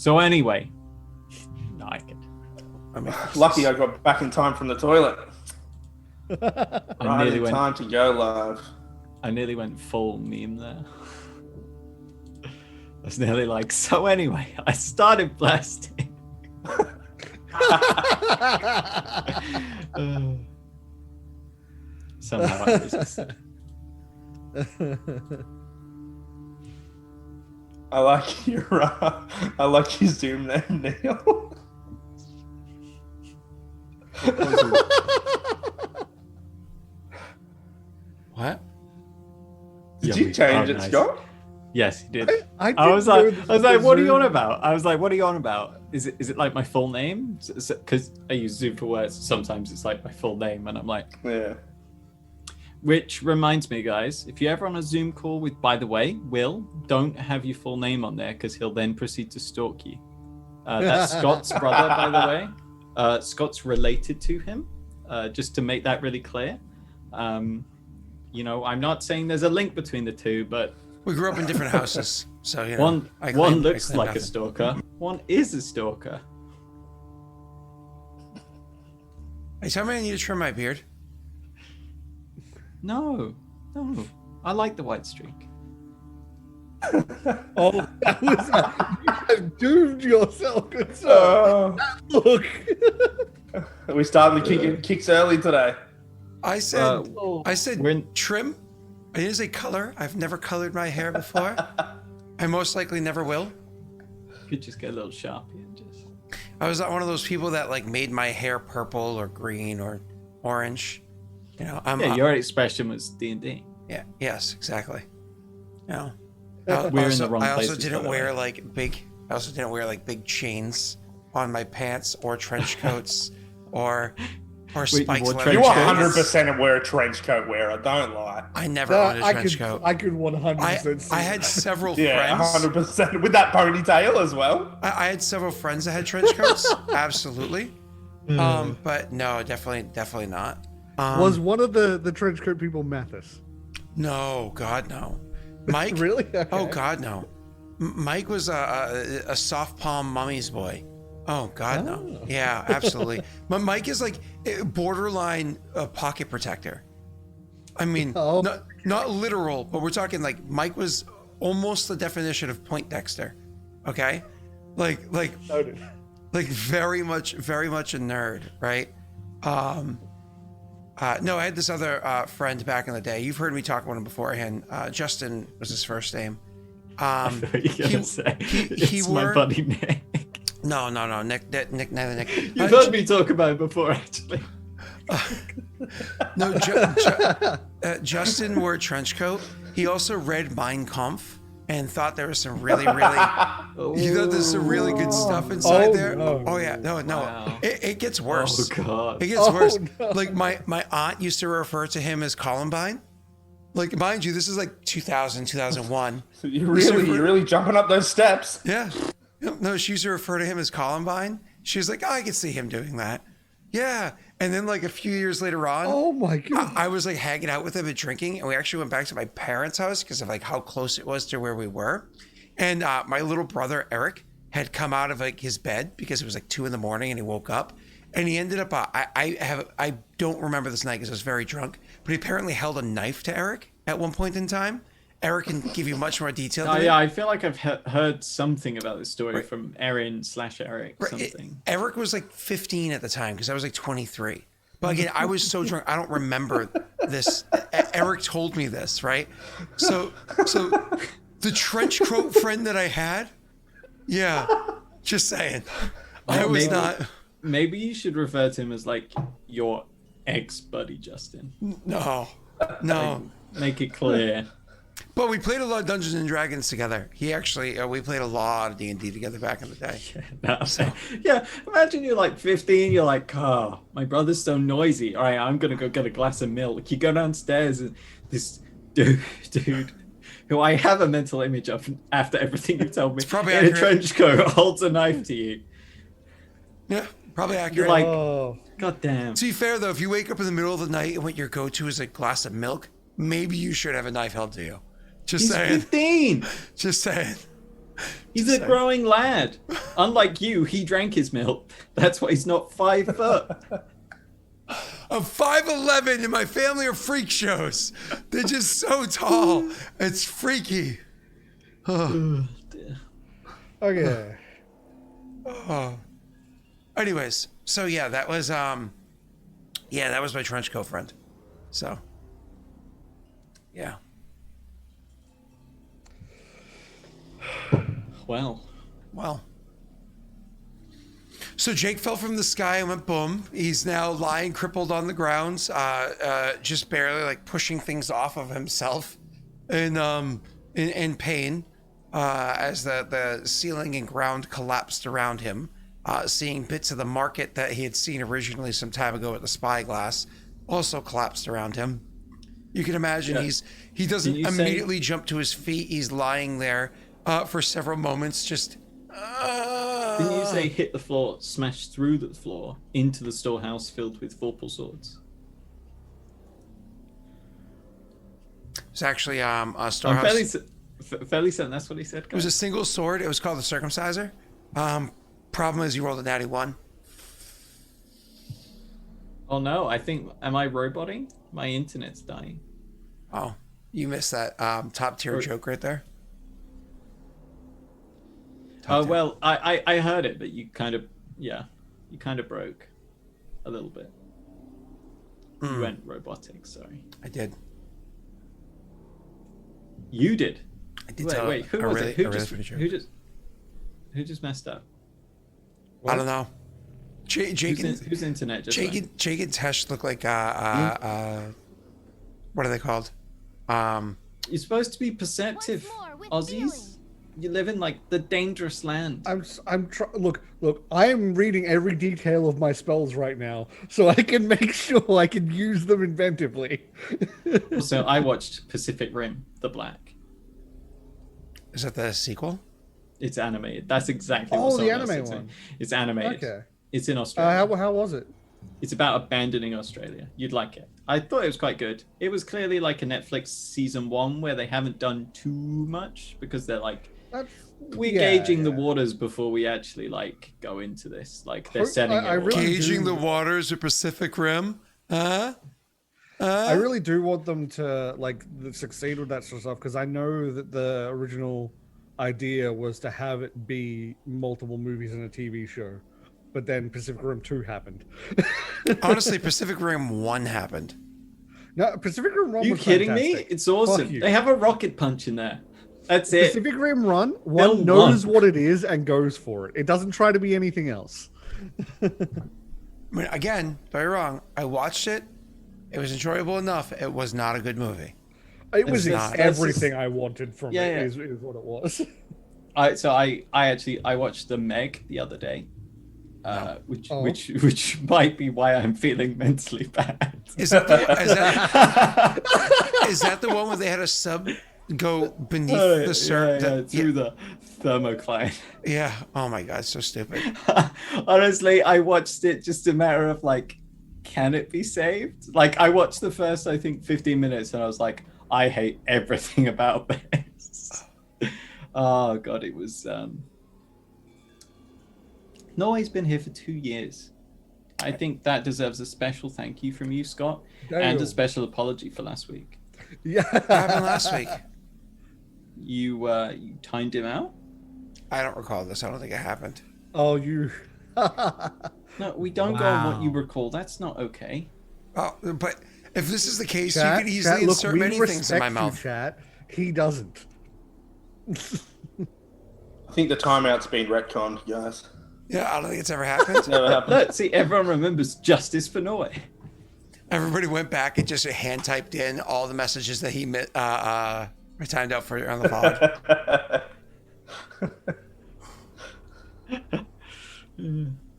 So anyway, no, I can. Lucky I got back in time from the toilet. I nearly went time to go live. I nearly went full meme there. I was nearly like, so anyway, I started blasting. Somehow I resisted. I like your Zoom name, Neil. What? Did you change it, nice. Scott? Yes, he did. I was like, what are you Zoom. on about? I was like, what are you on about? Is it like my full name? Because I use Zoom for words. Sometimes it's like my full name, and I'm like, Yeah. Which reminds me, guys, if you're ever on a Zoom call with, by the way, Will, don't have your full name on there because he'll then proceed to stalk you. That's Scott's brother, by the way. Scott's related to him, just to make that really clear. You know, I'm not saying there's a link between the two, but We grew up in different houses, so you know. one I looks claim like nothing. a stalker. One is a stalker. Hey, tell me I need to trim my beard. No. I like the white streak. Oh, that was you have doomed yourself. Good sir. Look. We started the kicks early today. I said we're- trim. I didn't say color. I've never colored my hair before. I most likely never will. Could just get a little Sharpie and just... I was not one of those people that like made my hair purple or green or orange. You know, Yeah, your expression was D&D. Yeah. Yes, exactly. You know, We're in the wrong I also places, by didn't the wear way. like big. I also didn't wear like big chains on my pants or trench coats or spikes. wore leather You trench jackets. 100% were a trench coat wearer. Don't lie. I never owned a trench coat. I could 100% see I had that. several Yeah, friends. 100% with that ponytail as well. I had several friends that had trench coats. Absolutely. But no, definitely not. Was one of the trench coat people Mathis? No, God, no. Mike? Really? Okay. Oh, God, no. Mike was a soft palm mummy's boy. Oh, God, no. Yeah, absolutely. But Mike is like borderline pocket protector. I mean, Oh. not literal, but we're talking like Mike was almost the definition of Poindexter. Okay? Like Noted. very much a nerd, right? No, I had this other friend back in the day. You've heard me talk about him beforehand. Justin was his first name. I thought you were going to say, it's my wore- buddy Nick. No, Nick, neither Nick. You've heard me talk about it before, actually. No, Justin wore a trench coat. He also read Mein Kampf and thought there was some really, he thought there's some really good stuff inside there. no. Oh yeah, no. Wow. It gets worse. Oh, God. It gets worse. no. Like my aunt used to refer to him as Columbine. Like, mind you, this is like 2000, 2001. You're really jumping up those steps. Yeah. No, she used to refer to him as Columbine. She was like, oh, I could see him doing that. Yeah. And then like a few years later on, Oh my god. I was like hanging out with him and drinking, and we actually went back to my parents' house because of like how close it was to where we were. And my little brother Eric had come out of like his bed because it was like 2 a.m. and he woke up, and he ended up. I don't remember this night because I was very drunk, but he apparently held a knife to Eric at one point in time. Eric can give you much more detail. Oh, than yeah, me. I feel like I've heard something about this story from Raerin/Eric, something. Eric was like 15 at the time because I was like 23. But again, I was so drunk, I don't remember this. Eric told me this, right? So the trench coat friend that I had, yeah, just saying. I was not. Maybe you should refer to him as like your ex-buddy, Justin. No. Make it clear. But we played a lot of Dungeons and Dragons together. He actually, we played a lot of D&D together back in the day. Yeah, imagine you're like 15, you're like, oh, my brother's so noisy. All right, I'm going to go get a glass of milk. You go downstairs and this dude, who I have a mental image of after everything you told me, It's probably in accurate. a trench coat, holds a knife to you. Yeah, probably accurate. You're like, Oh. God damn. To be fair, though, if you wake up in the middle of the night and what your go-to is a glass of milk, maybe you should have a knife held to you. Just He's saying. 15. Just saying. He's a growing lad. Unlike you, he drank his milk. That's why he's not 5 foot. I'm 5'11", and my family are freak shows. They're just so tall. It's freaky. Oh, dear. Okay. Oh. Anyways, so yeah, that was my trench coat friend. So yeah. Well. So Jake fell from the sky and went boom. He's now lying crippled on the ground, just barely like pushing things off of himself in pain, as the ceiling and ground collapsed around him. Seeing bits of the market that he had seen originally some time ago at the spyglass also collapsed around him. You can imagine he doesn't immediately jump to his feet. He's lying there for several moments, just. Didn't you say hit the floor, smash through the floor into the storehouse filled with vorpal swords? It's actually a storehouse. I'm fairly certain that's what he said. It was a single sword. It was called the Circumciser. Problem is, you rolled a natty 1. Oh no! Am I roboting? My internet's dying. Oh, you missed that top tier joke right there. Oh well, I heard it, but you kind of broke a little bit. You went robotic. Sorry. I did. You did. I did. Wait. Who was it? Who just messed up? What? I don't know. Whose internet just went? Jake and Tesh look like what are they called? You're supposed to be perceptive, Aussies. You live in like the dangerous land. Look, I am reading every detail of my spells right now, so I can make sure I can use them inventively. Also, I watched Pacific Rim: The Black. Is that the sequel? It's animated. That's exactly what the anime one. It's animated. Okay. It's in Australia. How was it? It's about abandoning Australia. You'd like it. I thought it was quite good. It was clearly like a Netflix season 1 where they haven't done too much because they're like, we're gauging the waters before we actually like go into this. Like they're setting gauging the waters of Pacific Rim. I really do want them to like succeed with that sort of stuff because I know that the original idea was to have it be multiple movies and a TV show, but then Pacific Rim 2 happened. Honestly, Pacific Rim 1 happened. No, Pacific Rim 1 was you kidding fantastic. me? It's awesome. They have a rocket punch in there. That's it. Pacific Rim 1 knows what it is and goes for it. It doesn't try to be anything else. I mean, again, very wrong. I watched it. It was enjoyable enough. It was not a good movie. It was everything I wanted from it. Is what it was. I watched The Meg the other day, which might be why I'm feeling mentally bad. Is that the one where they had a sub go beneath the surface through the thermocline? Yeah. Oh my god, so stupid. Honestly, I watched it just a matter of like, can it be saved? Like I watched the first, I think, 15 minutes, and I was like, I hate everything about this. Oh god, it was. Norway's been here for 2 years. I think that deserves a special thank you from you, Scott, and a special apology for last week. Yeah, what happened last week? You timed him out? I don't recall this. I don't think it happened. Oh, you. No, we don't go on what you recall. That's not okay. Oh, but if this is the case, you could easily insert many things in my mouth. Chat. He doesn't. I think the timeout's been retconned, guys. Yeah, I don't think it's ever happened. Never happened. Look, see, everyone remembers Justice for Norway. Everybody went back and just hand typed in all the messages that he timed out for on the pod.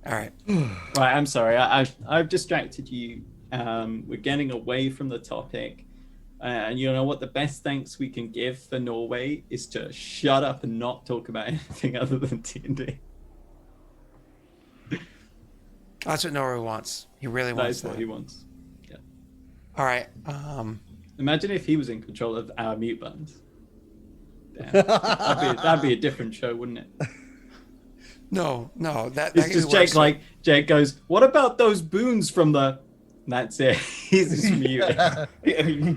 All right. Right, I'm sorry. I've distracted you. We're getting away from the topic. And you know what? The best thanks we can give for Norway is to shut up and not talk about anything other than D&D. That's what Norway wants. He really wants that. That is what he wants. Yeah. All right. Imagine if he was in control of our mute buttons. Damn. That'd be a different show, wouldn't it? No, that It's could just be worse. Jake goes, what about those boons from the... That's it. He's just muted.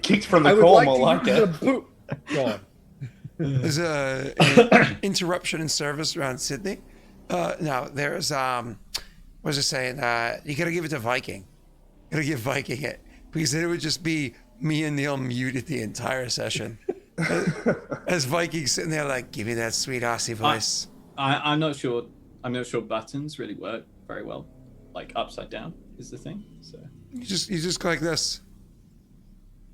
Kicked from I the would call, like more to like use it. a boot. Go on. There's an interruption in service around Sydney. No, there's what was I saying? You gotta give it to Viking. You gotta give Viking it because then it would just be me and Neil muted the entire session. As Viking sitting there like, give me that sweet Aussie voice. I'm not sure. I'm not sure buttons really work very well. Like upside down is the thing. So You just go like this.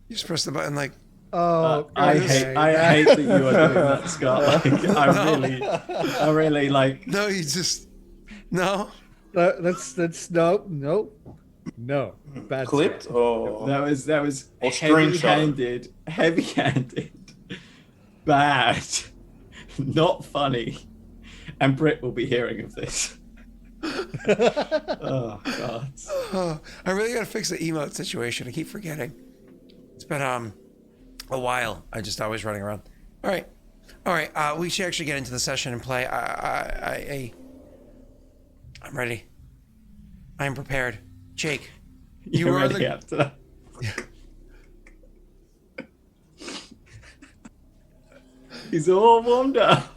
You just press the button like. Oh, I okay. hate that you are doing that, Scott. Like, I really like. No, you just no. That's no. Bad Clipped stuff. or That was Or screenshot. heavy-handed, bad, not funny, and Britt will be hearing of this. Oh God! Oh, I really gotta fix the emote situation. I keep forgetting. It's been a while. I just always running around. All right. We should actually get into the session and play. I'm ready. I'm prepared. Jake, you You're are ready after that. He's all warmed up.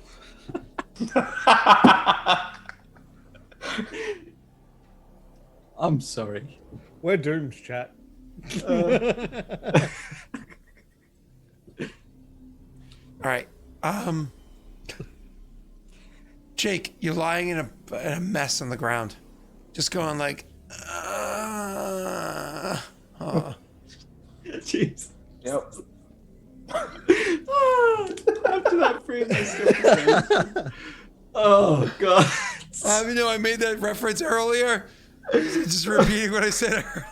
I'm sorry. We're doomed, chat. All right. Jake, you're lying in a mess on the ground, just going like, Jeez. Yep. After that previous conversation. Oh God. you know, I made that reference earlier. Just repeating what I said earlier.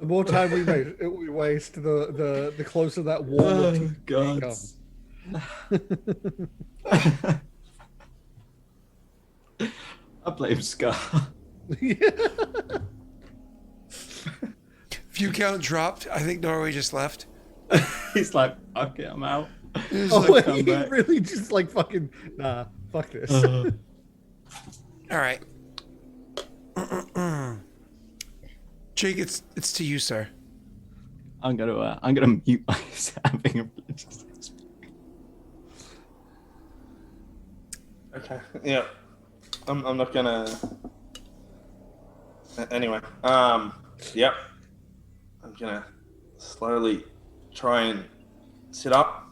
The more time we waste, the closer that wall of Oh teeth God. becomes. I blame Scott. View count dropped. I think Norway just left. He's like, okay, I'm out. He's Oh, like, he come back. really just like fucking nah. Fuck this. all right. Jake, it's to you, sir. I'm gonna mute myself. Having a religious experience. Okay. Yeah. I'm not gonna. Anyway. Yep. I'm gonna slowly try and sit up,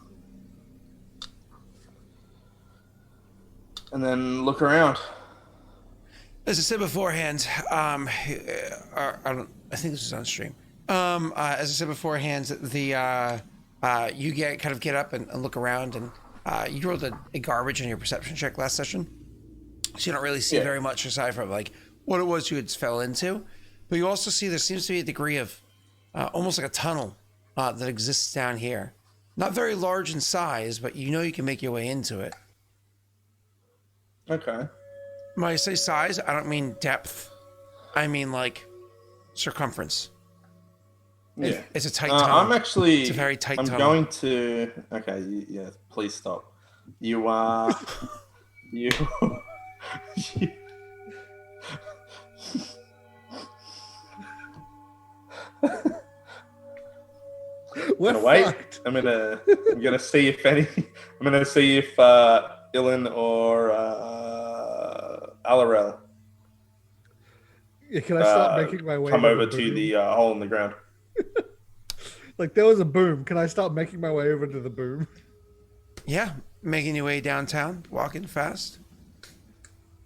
and then look around. As I said beforehand, I think this is on stream. As I said beforehand, you get up and look around, and you rolled a garbage on your perception check last session, so you don't really see very much aside from like what it was you had fell into. But you also see there seems to be a degree of almost like a tunnel that exists down here. Not very large in size, but you know you can make your way into it. Okay. When I say size, I don't mean depth. I mean like circumference. Yeah. It's a tight tunnel. I'm actually. It's a very tight I'm tunnel. going to. Okay. Yeah. Please stop. You are. you. We're gonna wait. fucked. I'm gonna see if Ilen or Aurorum Yeah, can I start making my way come over to boom? the hole in the ground. Like there was a boom. Can I start making my way over to the boom? Yeah, making your way downtown, walking fast.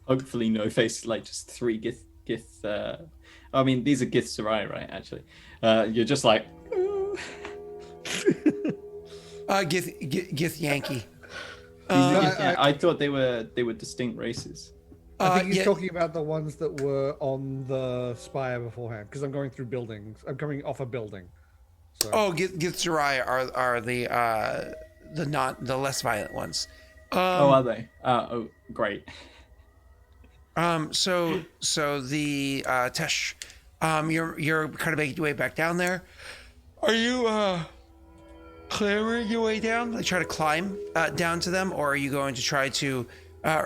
Hopefully, no faces like just three Gith. I mean, these are Gith Sarai, right? Actually, you're just like. Gith Yankee. I thought they were distinct races. I think he's yeah. talking about the ones that were on the spire beforehand. Because I'm going through buildings. I'm coming off a building. So. Oh, Gith Sarai are the less violent ones. Are they? Oh, great. So the Tesh, you're kind of making your way back down there. Are you clambering your way down, like try to climb down to them, or are you going to try to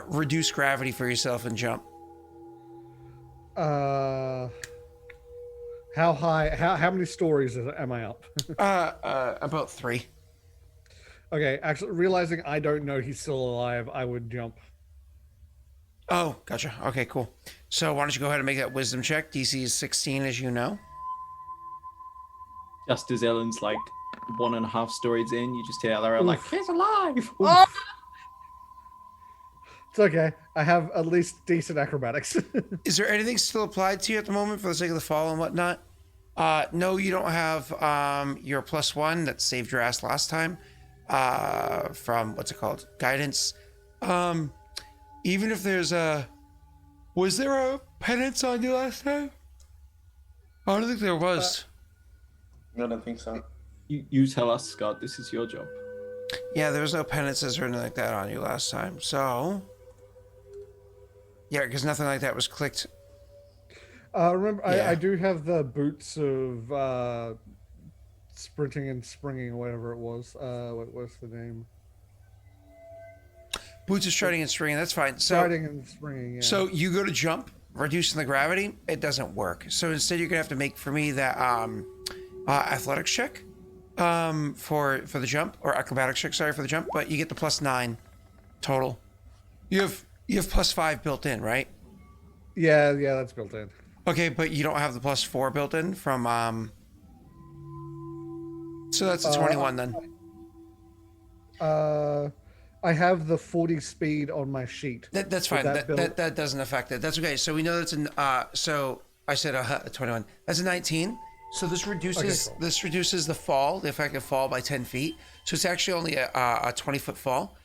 reduce gravity for yourself and jump? How high? How many stories am I up? About 3. Okay, actually, realizing I don't know he's still alive, I would jump. Oh, gotcha. Okay, cool. So why don't you go ahead and make that wisdom check? DC is 16, as you know. Just as Ellen's like 1.5 stories in, you just hear Lara like, he's alive. Oh! It's okay. I have at least decent acrobatics. Is there anything still applied to you at the moment for the sake of the fall and whatnot? No, you don't have your +1 that saved your ass last time from, what's it called? Guidance. Even if there's was there a penance on you last time? I don't think there was. I don't think so. You tell us, Scott. This is your job. Yeah, there was no penances or anything like that on you last time. So, yeah, because nothing like that was clicked. Remember, Yeah. I do have the boots of sprinting and springing, or whatever it was. What's the name? Boots of striding and springing. That's fine. So, Striding and springing. Yeah. so you go to jump, reducing the gravity. It doesn't work. So instead, you're gonna have to make for me that athletics check for the jump, or acrobatics check. Sorry, for the jump. But you get the +9 total. You have +5 built in, right? yeah, that's built in. Okay, but you don't have the +4 built in from so that's a 21 then. I have the 40 speed on my sheet. That's fine. that That doesn't affect it. That's okay. So we know that's an so I said a 21. That's a 19. So this reduces cool. reduces the fall, the effective fall, by 10 feet. So it's actually only a 20-foot fall,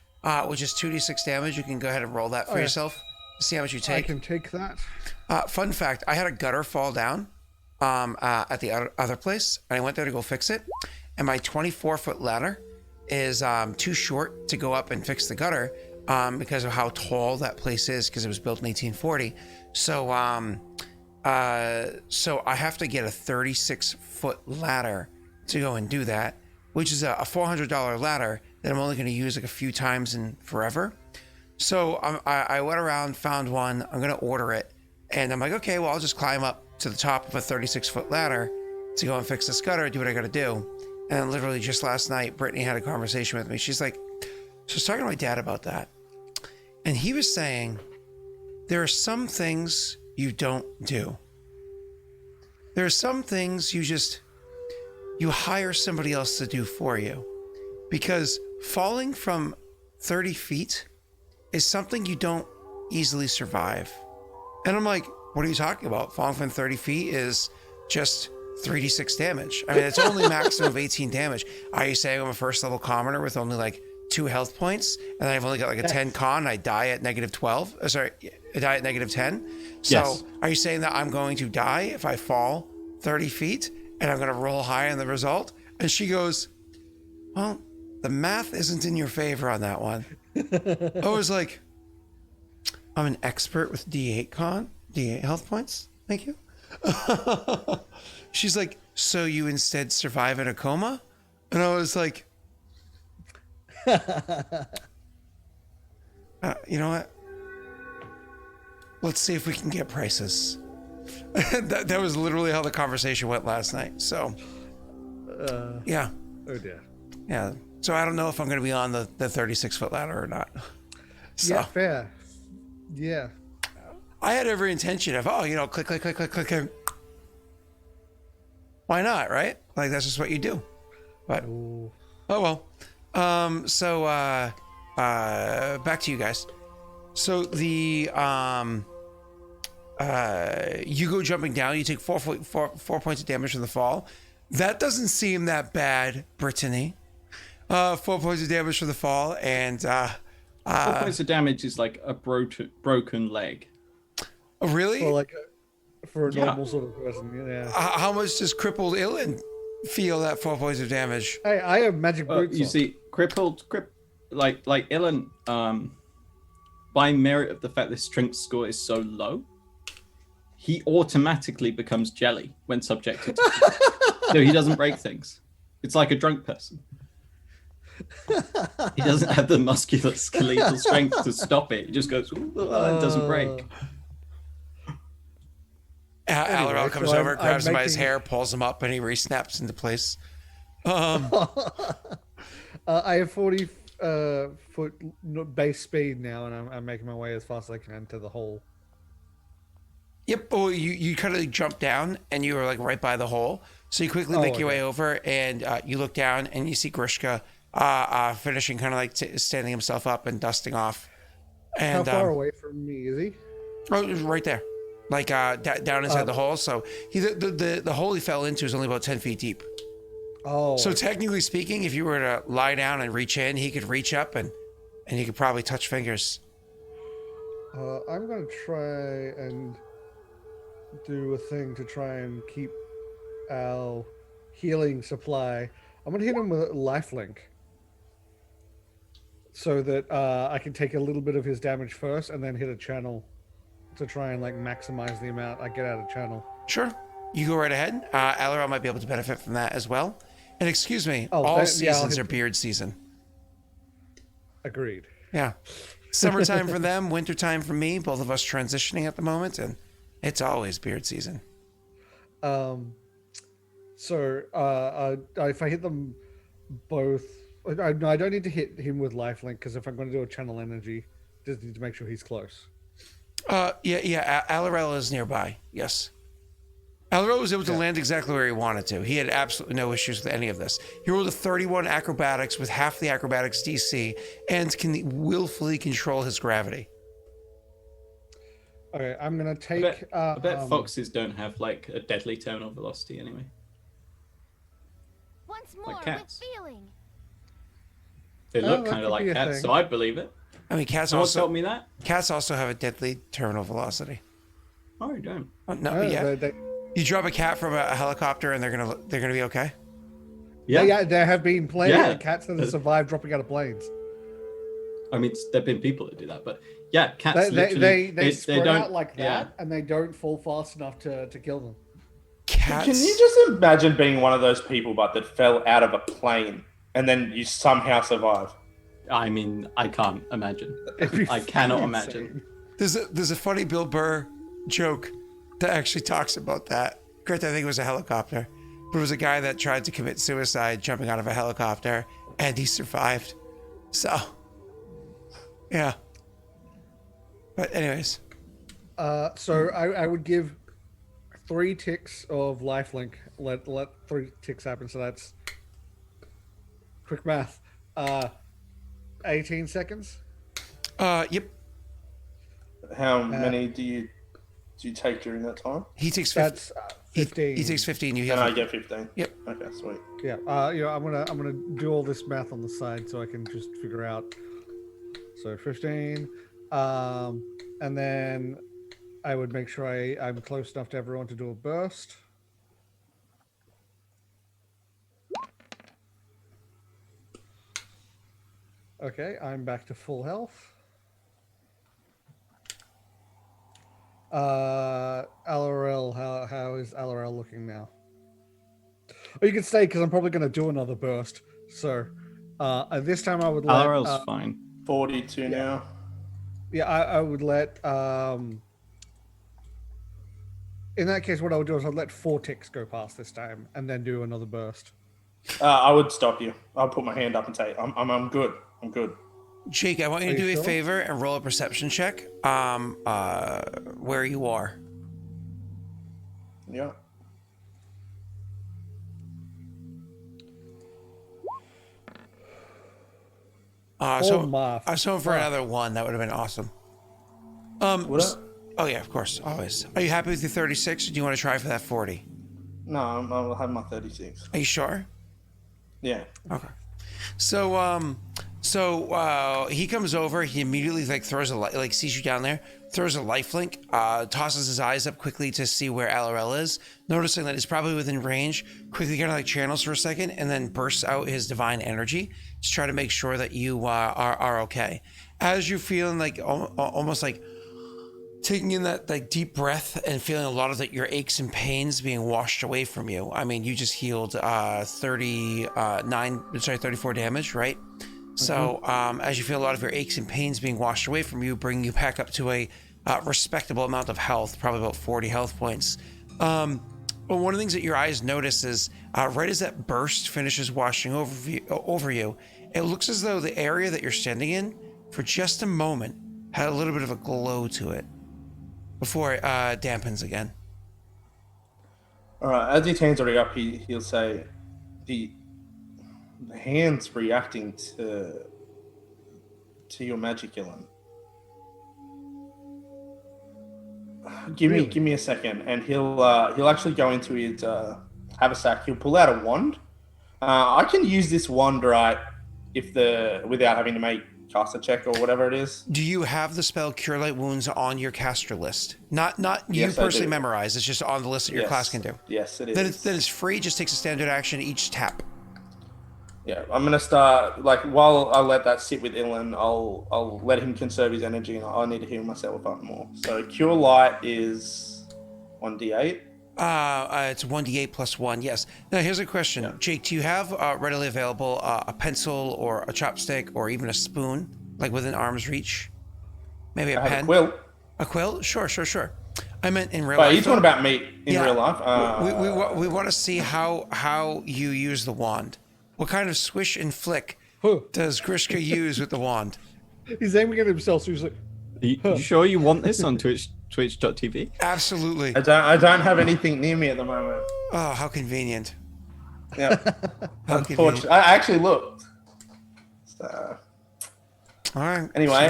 which is 2d6 damage. You can go ahead and roll that for yourself to see how much you I take. can take that. Fun fact: I had a gutter fall down at the other place, and I went there to go fix it, and my 24-foot ladder is too short to go up and fix the gutter because of how tall that place is, because it was built in 1840. So so I have to get a 36-foot ladder to go and do that, which is a $400 ladder that I'm only going to use like a few times in forever. So I went around, found one. I'm going to order it, and I'm like, okay, well, I'll just climb up to the top of a 36-foot ladder to go and fix this gutter, do what I got to do. And literally just last night, Brittany had a conversation with me. She's like, so I was talking to my dad about that. And he was saying, there are some things you don't do. There are some things you hire somebody else to do for you. Because falling from 30 feet is something you don't easily survive. And I'm like, what are you talking about? Falling from 30 feet is just 3d6 damage. I mean, it's only maximum of 18 damage. Are you saying I'm a first level commoner with only like 2 health points, and then I've only got like a 10 con, and I die at -12? I die at -10. So Yes. Are you saying that I'm going to die if I fall 30 feet and I'm going to roll high on the result? And she goes, well, the math isn't in your favor on that one. I was like, I'm an expert with D8 health points. Thank you. She's like, so you instead survive in a coma? And I was like, you know what? Let's see if we can get prices. that was literally how the conversation went last night. So, yeah. Oh dear. Yeah. So I don't know if I'm going to be on the 36-foot ladder or not. So, Yeah, fair. Yeah. I had every intention of, click, click, click, click, click, click. Why not, right? Like, that's just what you do. But, Ooh. oh well. So back to you guys. So the you go jumping down. You take four points of damage from the fall. That doesn't seem that bad, Brittany. 4 points of damage from the fall, and 4 points of damage is like a broken leg. Really? For a normal sort of person, yeah. How much does crippled Ilen feel that 4 points of damage? Hey, I have magic boots. You on. see, like Ilen, by merit of the fact this strength score is so low, he automatically becomes jelly when subjected to so he doesn't break things. It's like a drunk person. He doesn't have the muscular skeletal strength to stop it. He just goes, and doesn't break. Alorel comes so over, I'm grabs him by his making- hair, pulls him up, and he re-snaps into place. I have 40 foot base speed now, and I'm making my way as fast as I can to the hole. Yep. Oh, you kind of jump down, and you were like right by the hole. So you quickly make your way over, and you look down, and you see Grishka finishing, kind of like standing himself up and dusting off. And How far away from me is he? Oh, right there, like down inside the hole. So the hole he fell into is only about 10 feet deep. Oh. So technically speaking, if you were to lie down and reach in, he could reach up and you could probably touch fingers. I'm gonna try and do a thing to try and keep our healing supply. I'm gonna hit him with a lifelink, so that I can take a little bit of his damage first, and then hit a channel to try and like maximize the amount I get out of channel. Sure, you go right ahead. Alorel might be able to benefit from that as well. And excuse me, all I'll seasons hit- are beard season. Agreed. Yeah, summertime for them, wintertime for me. Both of us transitioning at the moment, and it's always beard season. So if I hit them both, I don't need to hit him with lifelink, because if I'm going to do a channel energy, just need to make sure he's close. Yeah. Alorel is nearby. Yes. Alorel was able to land exactly where he wanted to. He had absolutely no issues with any of this. He rolled a 31 acrobatics with half the acrobatics DC and can willfully control his gravity. Okay, I'm gonna take. I bet foxes don't have like a deadly terminal velocity anyway. Once more with cats. feeling. They look that kind of could like be a cats, thing. so I believe it. I mean, cats Someone also told me that. cats also have a deadly terminal velocity. Oh, you don't. Oh, no, Oh, yeah. they- You drop a cat from a helicopter, and they're gonna be okay. Yeah. there have been plenty Yeah. of cats that have survived dropping out of planes. I mean, there've been people that do that, but yeah, cats They literally spread don't out like that, Yeah. and they don't fall fast enough to kill them. Cats. Can you just imagine being one of those people, but that fell out of a plane and then you somehow survive? I mean, I can't imagine. It'd be I cannot fucking imagine. insane. There's a funny Bill Burr joke that actually talks about that. Granted, I think it was a helicopter, but it was a guy that tried to commit suicide jumping out of a helicopter, and he survived. So, yeah. But anyways, So I would give 3 ticks of lifelink. Let 3 ticks happen. So that's quick math. 18 seconds. yep. How many do you take during that time? He takes 15. That's 15. He takes 15. You And I heal. get 15. Yep. Okay, sweet. Yeah. I'm gonna do all this math on the side so I can just figure out. So 15, and then I would make sure I'm close enough to everyone to do a burst. Okay, I'm back to full health. Alorel, how is Alorel looking now? Oh, you can stay because I'm probably going to do another burst. So this time I would let. Alorel's fine. 42 now. Yeah, I would let. In that case, what I would do is I'd let 4 ticks go past this time, and then do another burst. I would stop you. I'll put my hand up and say, I'm good. I'm good. Jake, I want you to Are you do a sure? favor and roll a perception check. Where you are. Yeah. So for another 1, that would have been awesome. Would it? Oh yeah, of course, always. Are you happy with your 36, or do you want to try for that 40? No, I'll have my 36. Are you sure? Yeah. Okay. So he comes over. He immediately throws sees you down there, throws a life link, tosses his eyes up quickly to see where Alorel is, noticing that he's probably within range. Quickly kind of channels for a second, and then bursts out his divine energy to try to make sure that you are okay. as you're feeling like almost like taking in that like deep breath and feeling a lot of your aches and pains being washed away from you. I mean, you just healed 34 damage, right? So as you feel a lot of your aches and pains being washed away from you, bringing you back up to a respectable amount of health, probably about 40 health points. But one of the things that your eyes notice is right as that burst finishes washing over you, it looks as though the area that you're standing in for just a moment had a little bit of a glow to it before it dampens again. All right. As he turns it up, he'll say, "The hand's reacting to your magic, Ilen. Give me a second," and he'll actually go into his haversack. He'll pull out a wand. I can use this wand, right? Without having to make cast a check or whatever it is. Do you have the spell Cure Light Wounds on your caster list? Not you Yes, personally memorize. It's just on the list that your class can do. Yes, it is. Then it's free. Just takes a standard action each tap. Yeah, I'm gonna start while I let that sit with Ilen, I'll let him conserve his energy, and I need to heal myself up more. So Cure Light is 1d8. It's 1d8 plus 1. Yes. Now here's a question, Jake. Do you have readily available a pencil or a chopstick or even a spoon, like within arm's reach? Maybe a pen. Have a quill. A quill? Sure. I meant in real But life. you're talking about me in real life. We want to see how you use the wand. What kind of swish and flick does Grishka use with the wand? He's aiming at himself, so he's like, You sure you want this on Twitch.tv? Absolutely. I don't have anything near me at the moment. Oh, how convenient. Yeah. How Unfortunately, convenient. I actually looked. So All right. anyway,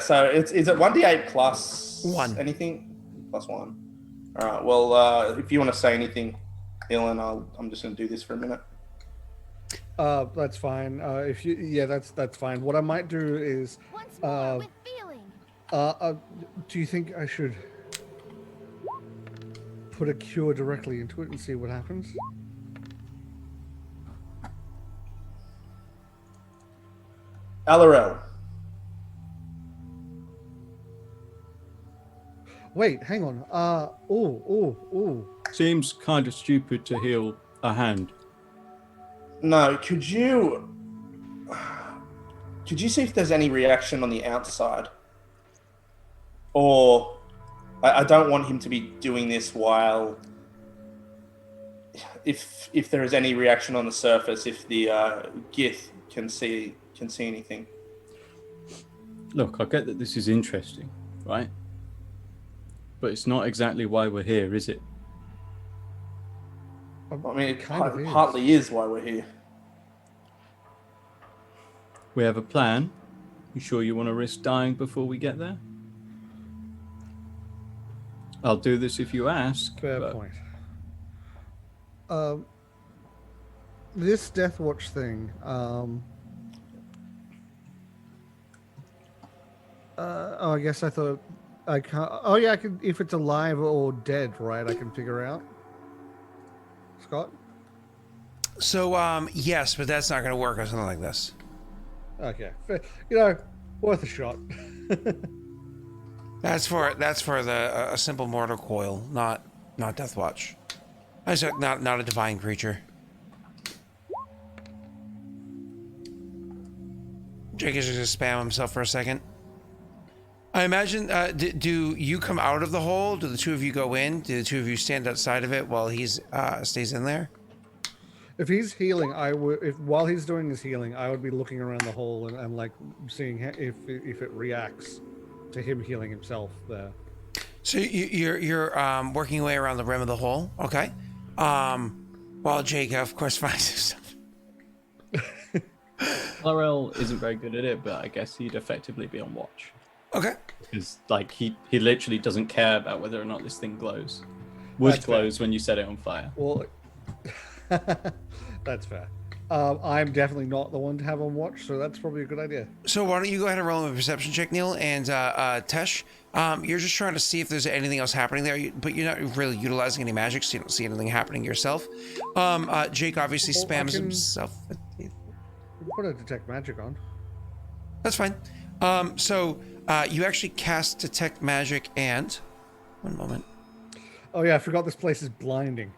so it's at 1d8 plus 1. anything? Plus 1. All right. Well, if you want to say anything, Ilen, I'm just going to do this for a minute. That's fine. That's fine. What I might do is, Once more with feeling. do you think I should put a cure directly into it and see what happens? Alorel. Wait, hang on. Seems kind of stupid to heal a hand. No, could you see if there's any reaction on the outside? Or I don't want him to be doing this while if there is any reaction on the surface, if the Gith can see anything. Look, I get that this is interesting, right? But it's not exactly why we're here, is it? I mean, it kind of partly is why we're here. We have a plan. You sure you want to risk dying before we get there? I'll do this if you ask. Fair but point. This Death Watch thing. I guess I thought I can't. Oh yeah, I can. If it's alive or dead, right? I can figure out. Scott. So yes, but that's not going to work on something like this. Okay, worth a shot. That's for a simple mortal coil, not Death Watch. That's not a divine creature. Jake is just gonna spam himself for a second. I imagine. Do you come out of the hole? Do the two of you go in? Do the two of you stand outside of it while he's stays in there? If he's healing, I would. If while he's doing his healing, I would be looking around the hole and like seeing if it reacts to him healing himself there. So you're working your way around the rim of the hole, okay? While Jake, of course, finds himself. Laurel isn't very good at it, but I guess he'd effectively be on watch. Okay. Because he literally doesn't care about whether or not this thing glows. Would glows when you set it on fire. Well, that's fair. I'm definitely not the one to have on watch, so that's probably a good idea. So why don't you go ahead and roll a perception check, Neil, and Tesh, you're just trying to see if there's anything else happening there, but you're not really utilizing any magic, so you don't see anything happening yourself. Jake obviously spams himself. You can put a detect magic on. That's fine. So you actually cast Detect Magic and... One moment. Oh yeah, I forgot this place is blinding.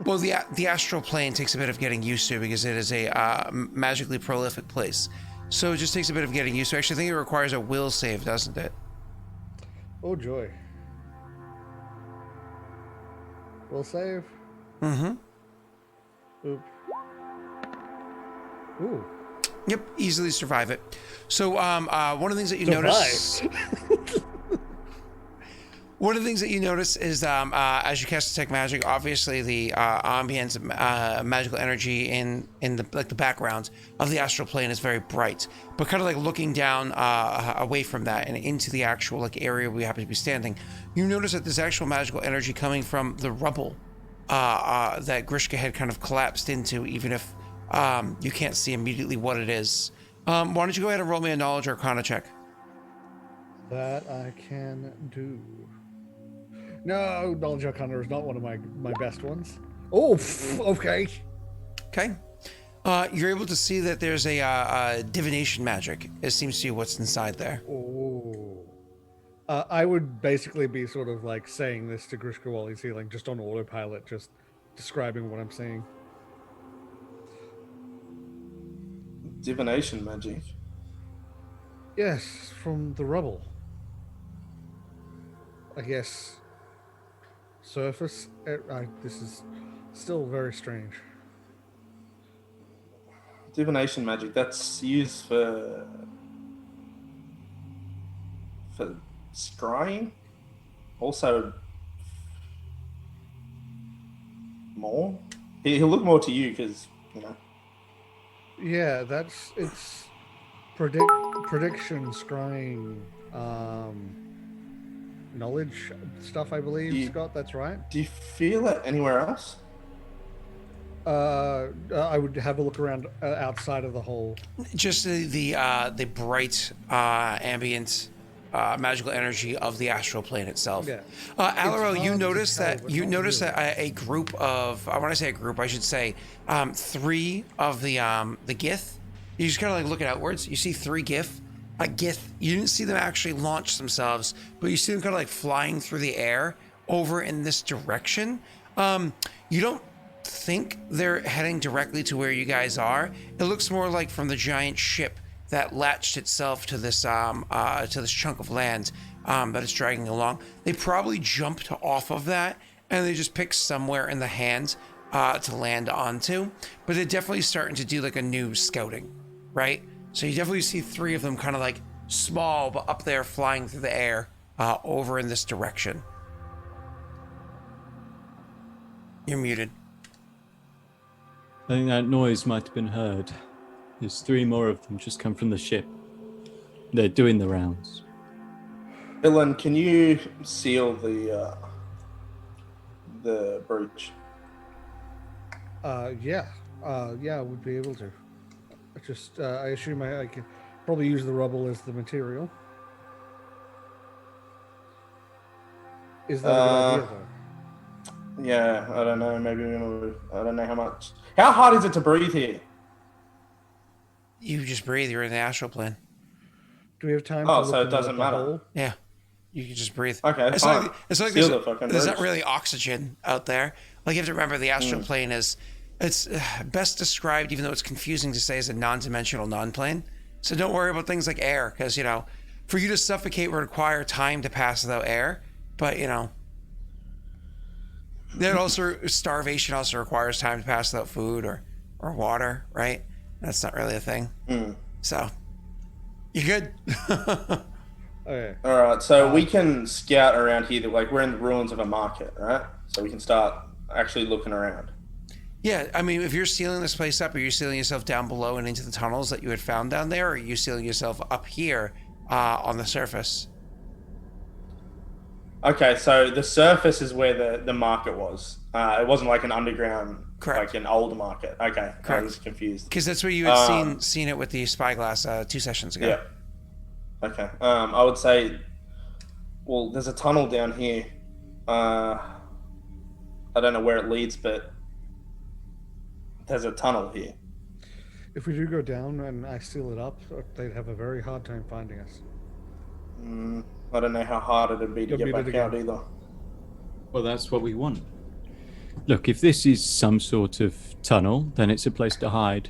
Well, the astral plane takes a bit of getting used to because it is a magically prolific place. So it just takes a bit of getting used to. Actually, I think it requires a will save, doesn't it? Oh joy. Will save. Mm-hmm. Oop. Ooh. Yep, easily survive it. So one of the things that you notice... One of the things that you notice is as you cast Detect Magic, obviously the ambience of magical energy in the the background of the astral plane is very bright. But kind of like looking down away from that and into the actual area we happen to be standing, you notice that there's actual magical energy coming from the rubble that Grishka had kind of collapsed into, even if you can't see immediately what it is. Why don't you go ahead and roll me a Knowledge Arcana check? That I can do. No, Knowledge Arcana is not one of my best ones. Oh, okay. Okay. You're able to see that there's a divination magic. It seems to be what's inside there. Oh. I would basically be sort of like saying this to Grishka while he's healing, just on autopilot, just describing what I'm seeing. Divination magic. Yes, from the rubble. I guess. Surface. This is still very strange. Divination magic. That's used for scrying. Also, more. He'll look more to you because you know. Yeah, it's prediction, scrying, knowledge stuff, I believe, Scott, that's right. Do you feel it anywhere else? I would have a look around outside of the hole. Just the bright ambient magical energy of the astral plane itself. Yeah. Alaro, you to notice tell, that but you not notice really. that a group of I should say 3 of the Gith. You just kind of like looking outwards. You see 3 Gith. You didn't see them actually launch themselves, but you see them kind of like flying through the air over in this direction. You don't think they're heading directly to where you guys are. It looks more like from the giant ship that latched itself to this chunk of land that it's dragging along. They probably jumped off of that and they just picked somewhere in the hand to land onto. But they're definitely starting to do like a new scouting, right? So you definitely see 3 of them kind of like small, but up there flying through the air over in this direction. You're muted. I think that noise might have been heard. There's 3 more of them just come from the ship. They're doing the rounds. Ilen, can you seal the breach? Yeah, I would be able to. Just, I assume I can probably use the rubble as the material. Is that a good idea, though? Yeah, I don't know. Maybe I don't know how much. How hard is it to breathe here? You just breathe. You're in the astral plane. Do we have time? Oh, to so look it doesn't in the matter. hole? Yeah, you can just breathe. Okay, it's fine. like Seal the fucking there's not breach. really oxygen out there. Like you have to remember, the astral plane is it's best described, even though it's confusing to say, as a non-dimensional non-plane. So don't worry about things like air, because for you to suffocate would require time to pass without air. But then also starvation also requires time to pass without food or water, right? That's not really a thing. So you're good. Okay. All right, so we can scout around here. Like we're in the ruins of a market, right? So we can start actually looking around. Yeah, I mean, if you're sealing this place up, are you sealing yourself down below and into the tunnels that you had found down there, or are you sealing yourself up here on the surface? Okay, so the surface is where the market was. It wasn't like an underground, Correct. like an old market. Okay, I Correct. was confused. Because that's where you had seen it with the spyglass 2 sessions ago. Yeah. Okay. I would say, well, there's a tunnel down here. I don't know where it leads, but there's a tunnel here. if we do go down and I seal it up, they'd have a very hard time finding us. I don't know how hard it'd be to get back out either. Well, that's what we want. Look, if this is some sort of tunnel, then it's a place to hide.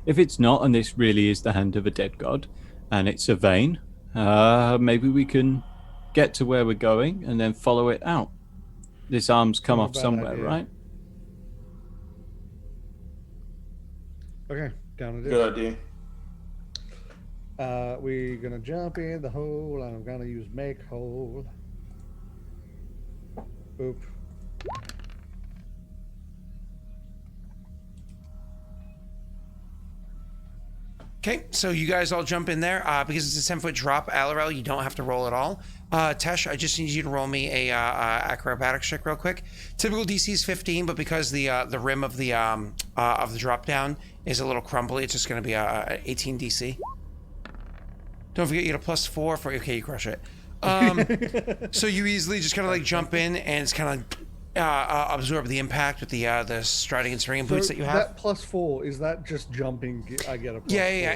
If it's not, and this really is the hand of a dead god, and it's a vein, maybe we can get to where we're going and then follow it out. This arm's come off somewhere, right? Okay, down it is. Good idea. We're gonna jump in the hole, and I'm gonna use make hole. Oop. Okay, so you guys all jump in there. Because it's a 10-foot drop, Alarel, you don't have to roll at all. Tesh, I just need you to roll me a acrobatics check real quick. Typical DC is 15, but because the rim of the drop down is a little crumbly, it's just going to be a 18 DC. Don't forget you get a +4 for okay, you crush it. So you easily just kind of like jump in and it's kind of absorb the impact with the striding and swinging boots that you have. That +4, is that just jumping? I get a +4. Yeah.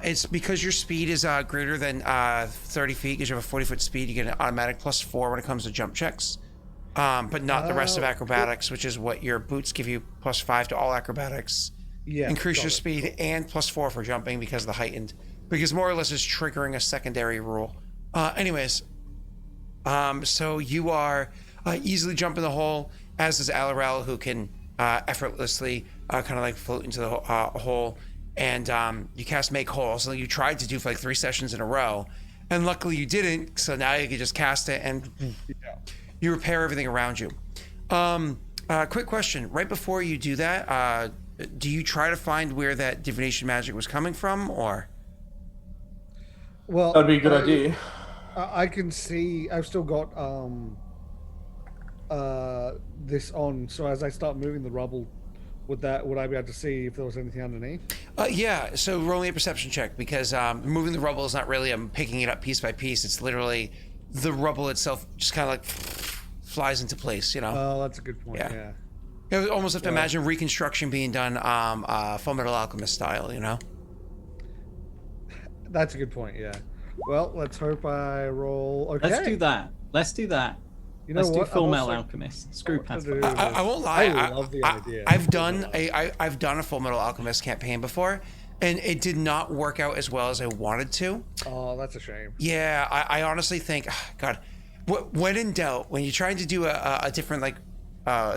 It's because your speed is greater than 30 feet. Because you have a 40-foot speed, you get an automatic +4 when it comes to jump checks. But not the rest of acrobatics, which is what your boots give you +5 to all acrabatics. Yeah. Increase your speed and +4 for jumping because of the heightened. Because more or less is triggering a secondary rule. So you are easily jump in the hole, as does Alarel, who can effortlessly kind of like float into the hole. And you cast Make Hole. So you tried to do for like 3 sessions in a row. And luckily you didn't. So now you can just cast it and you repair everything around you. Quick question. Right before you do that, do you try to find where that divination magic was coming from, or? Well, that'd be a good idea. I can see. I've still got this on. So as I start moving the rubble, would I be able to see if there was anything underneath? Yeah. So roll me a perception check, because moving the rubble is not really picking it up piece by piece. It's literally the rubble itself just kind of like flies into place. You know. Oh, that's a good point. Yeah. You almost have to imagine reconstruction being done Fullmetal Alchemist style. You know. That's a good point. Yeah. Well, let's hope I roll. Okay. Let's do that. You know Let's do what? Full Metal Alchemist. Screw Pathfinder. I won't lie. I love the idea. I've done a Full Metal Alchemist campaign before, and it did not work out as well as I wanted to. Oh, that's a shame. Yeah, I honestly think, God, when in doubt, when you're trying to do a different like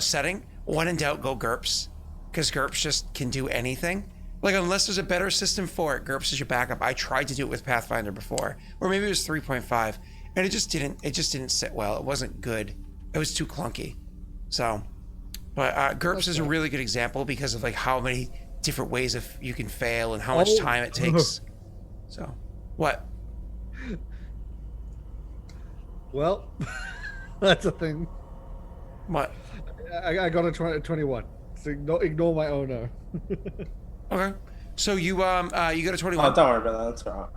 setting, when in doubt, go GURPS, because GURPS just can do anything. Like, unless there's a better system for it, GURPS is your backup. I tried to do it with Pathfinder before, or maybe it was 3.5, and it just didn't sit well. It wasn't good. It was too clunky. So, but GURPS is a really good example because of like how many different ways you can fail and how much time it takes. So, what? Well, that's a thing. What? I got a 21. So ignore my oh no. Okay. So you got a 21. Oh, don't worry about that. That's all right.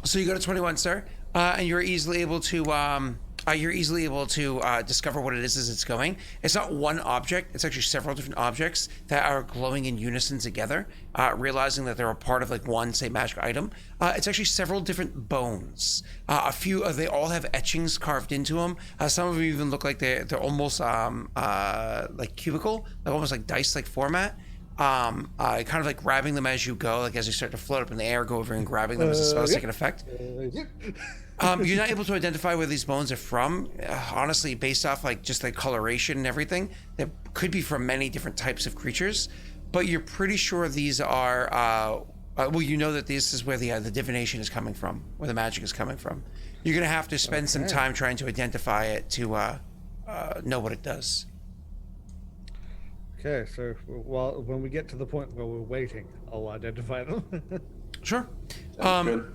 So you got a 21, sir, and you're easily able to discover what it is as it's going. It's not one object; it's actually several different objects that are glowing in unison together. Realizing that they're a part of like one, say, magic item. It's actually several different bones. A few, they all have etchings carved into them. Some of them even look like they're almost like cubical, like almost like dice-like format. Kind of like grabbing them as you go, like as you start to float up in the air, go over and grabbing them as the spell's taking effect. You're not able to identify where these bones are from, honestly, based off like just the coloration and everything. That could be from many different types of creatures, but you're pretty sure these are. Well, you know that this is where the divination is coming from, where the magic is coming from. You're gonna have to spend some time trying to identify it to know what it does. Okay, so when we get to the point where we're waiting, I'll identify them. Sure.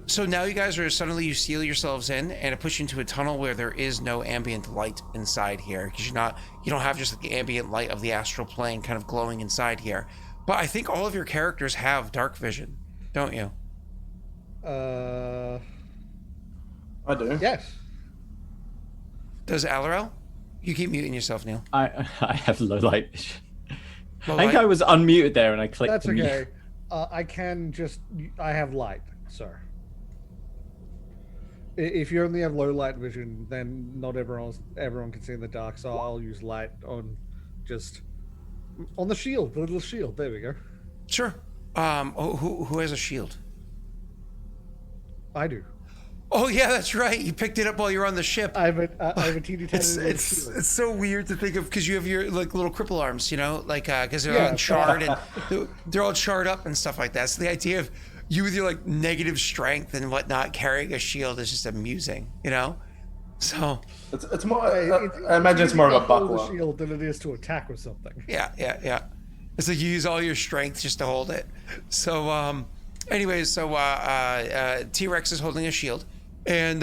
So now you guys are you seal yourselves in, and it puts you into a tunnel where there is no ambient light inside here, because you don't have just the ambient light of the astral plane kind of glowing inside here. But I think all of your characters have dark vision, don't you? I do. Yes. Does Alarel? You keep muting yourself, Neil. I have low light vision. Low I think light? I was unmuted there and I clicked That's the mute. okay. I can just. I have light, sir. If you only have low light vision, then not everyone can see in the dark. So I'll use light on, just on the shield, the little shield. There we go. Sure. Who has a shield? I do. Oh yeah, that's right. You picked it up while you were on the ship. I have a teeny tiny little It's shield. so weird to think of because you have your like little cripple arms, you know, like because they're all charred and they're all charred up and stuff like that. So the idea of you with your like negative strength and whatnot carrying a shield is just amusing, you know. So it's more. I imagine it's more of a hold the buckler. shield than it is to attack with something. yeah. It's like you use all your strength just to hold it. So anyways, so T-Rex is holding a shield. And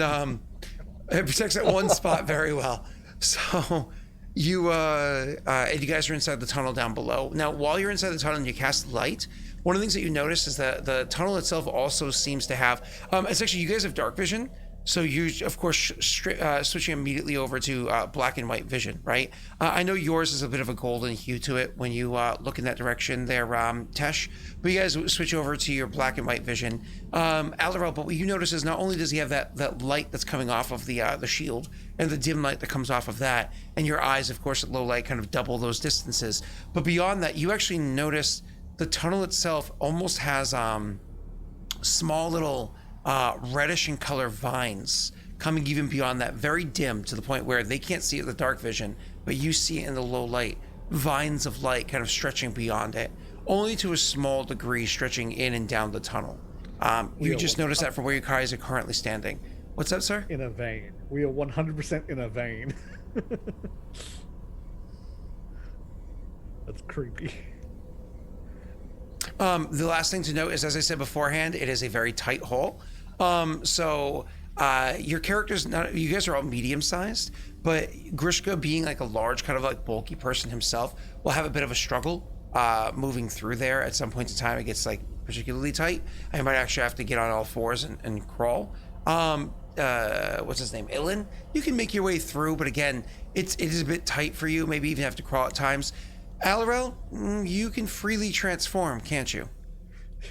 it protects that one spot very well. So you and you guys are inside the tunnel down below. Now, while you're inside the tunnel and you cast light, one of the things that you notice is that the tunnel itself also seems to have. It's actually you guys have dark vision, so you of course switching immediately over to black and white vision, right? I know yours is a bit of a golden hue to it when you look in that direction there, Tesh. But you guys switch over to your black and white vision. Alderel, but what you notice is not only does he have that light that's coming off of the shield and the dim light that comes off of that, and your eyes, of course, at low light kind of double those distances. But beyond that, you actually notice the tunnel itself almost has small little reddish in color vines coming even beyond that, very dim to the point where they can't see it with dark vision, but you see it in the low light, vines of light kind of stretching beyond it, only to a small degree stretching in and down the tunnel. You just notice that from where your guys are currently standing. What's that, sir? In a vein. We are 100% in a vein. That's creepy. The last thing to note is, as I said beforehand, it is a very tight hole. So your characters, you guys are all medium sized, but Grishka, being like a large, kind of like bulky person himself, will have a bit of a struggle moving through there. At some point in time, it gets like particularly tight. I might actually have to get on all fours and crawl. What's his name? Ilen? You can make your way through, but again, it is a bit tight for you. Maybe even have to crawl at times. Alderel, you can freely transform, can't you?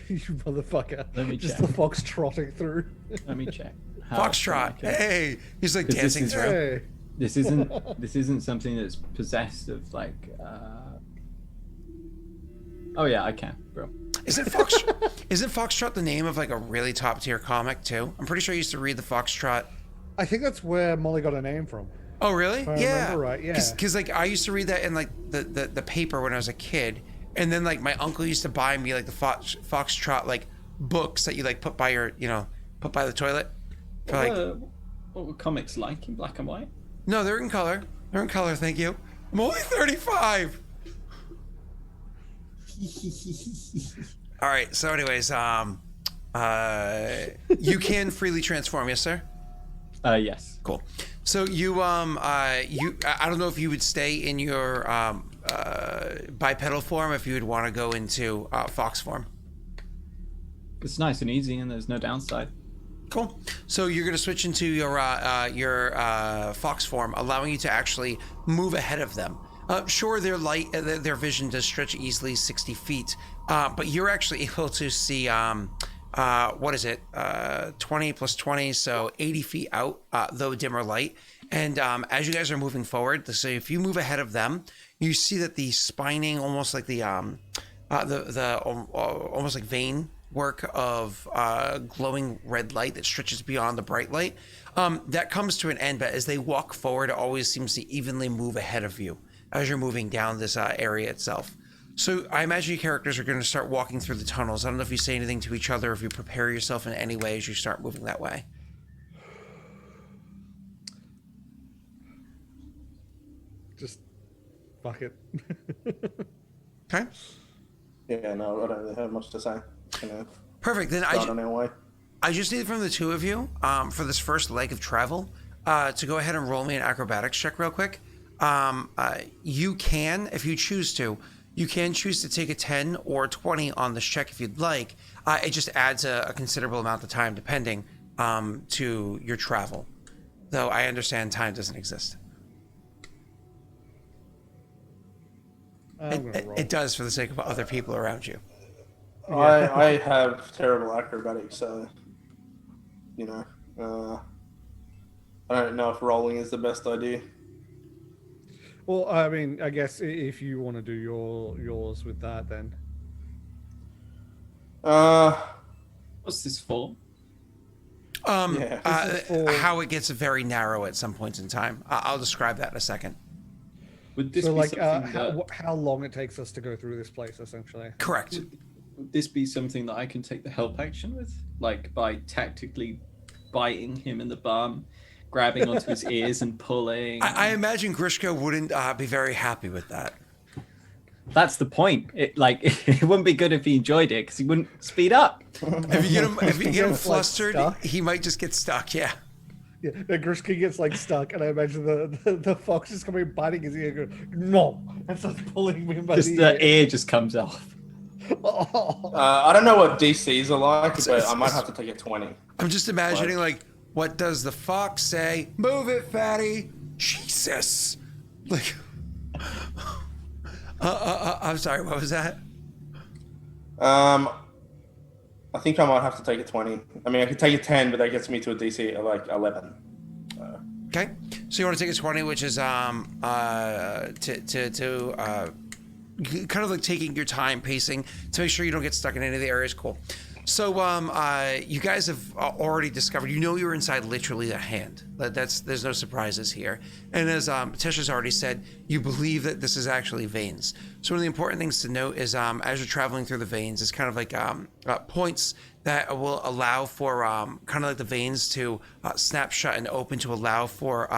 You motherfucker. Let me Just check. the fox trotting through. Let me check. Foxtrot, hey! He's like 'Cause this dancing is- through. Hey. This isn't something that's possessed of like. Oh yeah, I can, bro. Isn't Foxtrot the name of like a really top tier comic too? I'm pretty sure I used to read the Foxtrot. I think that's where Molly got her name from. Oh really? If I Yeah. remember right, yeah. Because like I used to read that in like the paper when I was a kid, and then like my uncle used to buy me like the Foxtrot like books that you like put by your put by the toilet. For, like, What were comics like in black and white? no, they're in color. They're in color. Thank you. I'm only 35. All right. So, anyways, you can freely transform, yes, sir. Yes. Cool. So you I don't know if you would stay in your bipedal form, if you would want to go into fox form. It's nice and easy, and there's no downside. Cool. So you're going to switch into your fox form, allowing you to actually move ahead of them. Sure, their light, their vision does stretch easily 60 feet, but you're actually able to see, what is it, 20 plus 20, so 80 feet out, though dimmer light. And as you guys are moving forward, so if you move ahead of them, you see that the spining, almost like the almost like vein work of glowing red light that stretches beyond the bright light, that comes to an end. But as they walk forward, it always seems to evenly move ahead of you as you're moving down this area itself. So I imagine your characters are going to start walking through the tunnels. I don't know if you say anything to each other, if you prepare yourself in any way as you start moving that way. Just fuck it. Okay. Yeah, no, I don't really have much to say. Perfect. Then Start on our way. I just need from the two of you, for this first leg of travel, to go ahead and roll me an acrobatics check real quick. You can, if you choose to, you can choose to take a 10 or 20 on this check if you'd like. It just adds a considerable amount of time, depending to your travel. Though I understand time doesn't exist. I'm gonna roll. It does for the sake of other people around you. I have terrible acrobatics, so you know, I don't know if rolling is the best idea. Well, I mean, I guess if you want to do yours with that, then. What's this for? How it gets very narrow at some points in time. I'll describe that in a second. Would this So, be like, something that, how long it takes us to go through this place, essentially? Correct. would this be something that I can take the help action with? Like by tactically biting him in the bum, grabbing onto his ears and pulling? I imagine Grishka wouldn't be very happy with that. That's the point. It wouldn't be good if he enjoyed it because he wouldn't speed up. If you get him Like, flustered, stuck? he might just get stuck. Yeah. Yeah, the Grishka gets like stuck, and I imagine the fox is coming, biting his ear, going, "No!" and starts pulling me by Just the ear just comes off. Oh. I don't know what DCs are like, but I might have to take a 20. I'm just imagining, like, what does the fox say? Move it, fatty. Jesus. Like, I'm sorry, what was that? I think I might have to take a 20. I mean, I could take a 10, but that gets me to a DC of like 11. Okay. So you want to take a 20, which is kind of like taking your time, pacing to make sure you don't get stuck in any of the areas. Cool. So you guys have already discovered, you're inside literally a hand. There's no surprises here. And as Tisha's already said, you believe that this is actually veins. So one of the important things to note is as you're traveling through the veins, it's kind of like points that will allow for kind of like the veins to snap shut and open to allow for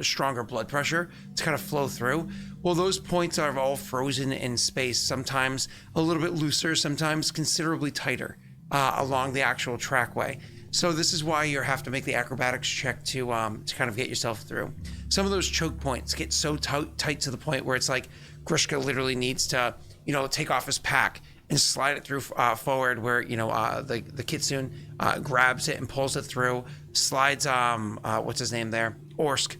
stronger blood pressure to kind of flow through. Well, those points are all frozen in space, sometimes a little bit looser, sometimes considerably tighter along the actual trackway. So this is why you have to make the acrobatics check to kind of get yourself through. Some of those choke points get so tight to the point where it's like Grishka literally needs to, take off his pack and slide it through forward where, the kitsune grabs it and pulls it through, slides, what's his name there? Orsk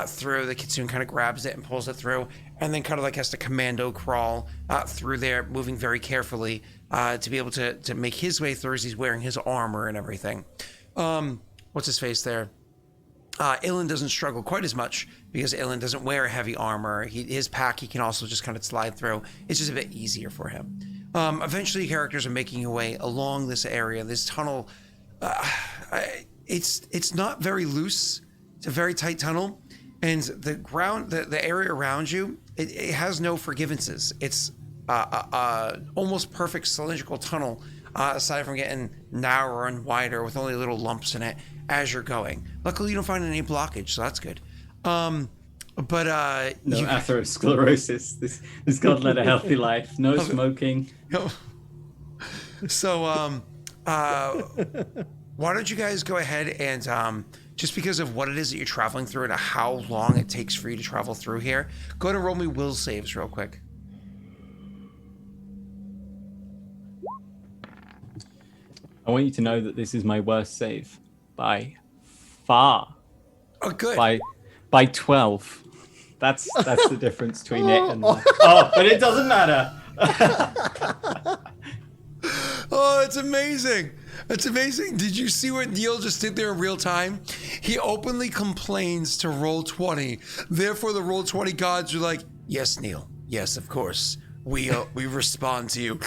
through. The kitsune kind of grabs it and pulls it through, and then kind of like has to commando crawl through there, moving very carefully to be able to make his way through as he's wearing his armor and everything. What's his face there? Ilen doesn't struggle quite as much because Ilen doesn't wear heavy armor. His pack he can also just kind of slide through. It's just a bit easier for him. Eventually, characters are making your way along this area. This tunnel, it's not very loose. It's a very tight tunnel, and the ground, the area around you, it has no forgivenesses. It's almost perfect cylindrical tunnel, aside from getting narrower and wider with only little lumps in it as you're going. Luckily, you don't find any blockage, so that's good. No atherosclerosis. This God led a healthy life. No smoking. So, why don't you guys go ahead and just because of what it is that you're traveling through and how long it takes for you to travel through here, go ahead and roll me will saves real quick. I want you to know that this is my worst save by far. Oh, good. By 12. That's the difference between it and but it doesn't matter. Oh, it's amazing. That's amazing. Did you see what Neil just did there in real time? He openly complains to Roll20. Therefore, the Roll20 gods are like, yes, Neil. Yes, of course. We respond to you.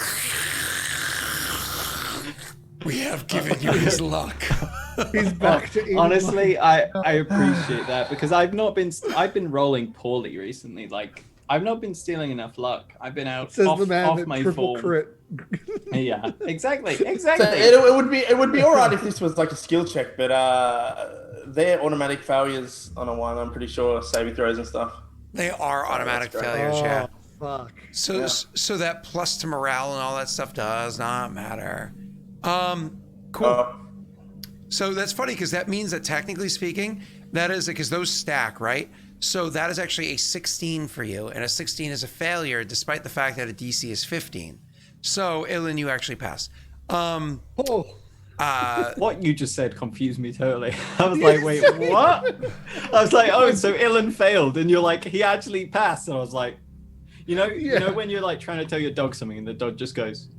We have given you his luck. He's back to honestly, I appreciate that because I've been rolling poorly recently. Like I've not been stealing enough luck. I've been out Says off the man that my triple form. crit. Yeah, exactly. So it would be all right if this was like a skill check, but they're automatic failures on a 1. I'm pretty sure saving throws and stuff. They are automatic that's great. failures, yeah. Fuck. So that plus to morale and all that stuff does not matter. Cool. So that's funny because that means that technically speaking, that is because those stack, right? So that is actually a 16 for you, and a 16 is a failure despite the fact that a DC is 15. So Ilen, you actually pass. What you just said confused me totally. I was like, wait, what? I was like, oh, so Ilen failed, and you're like, he actually passed, and I was like, you know when you're like trying to tell your dog something, and the dog just goes.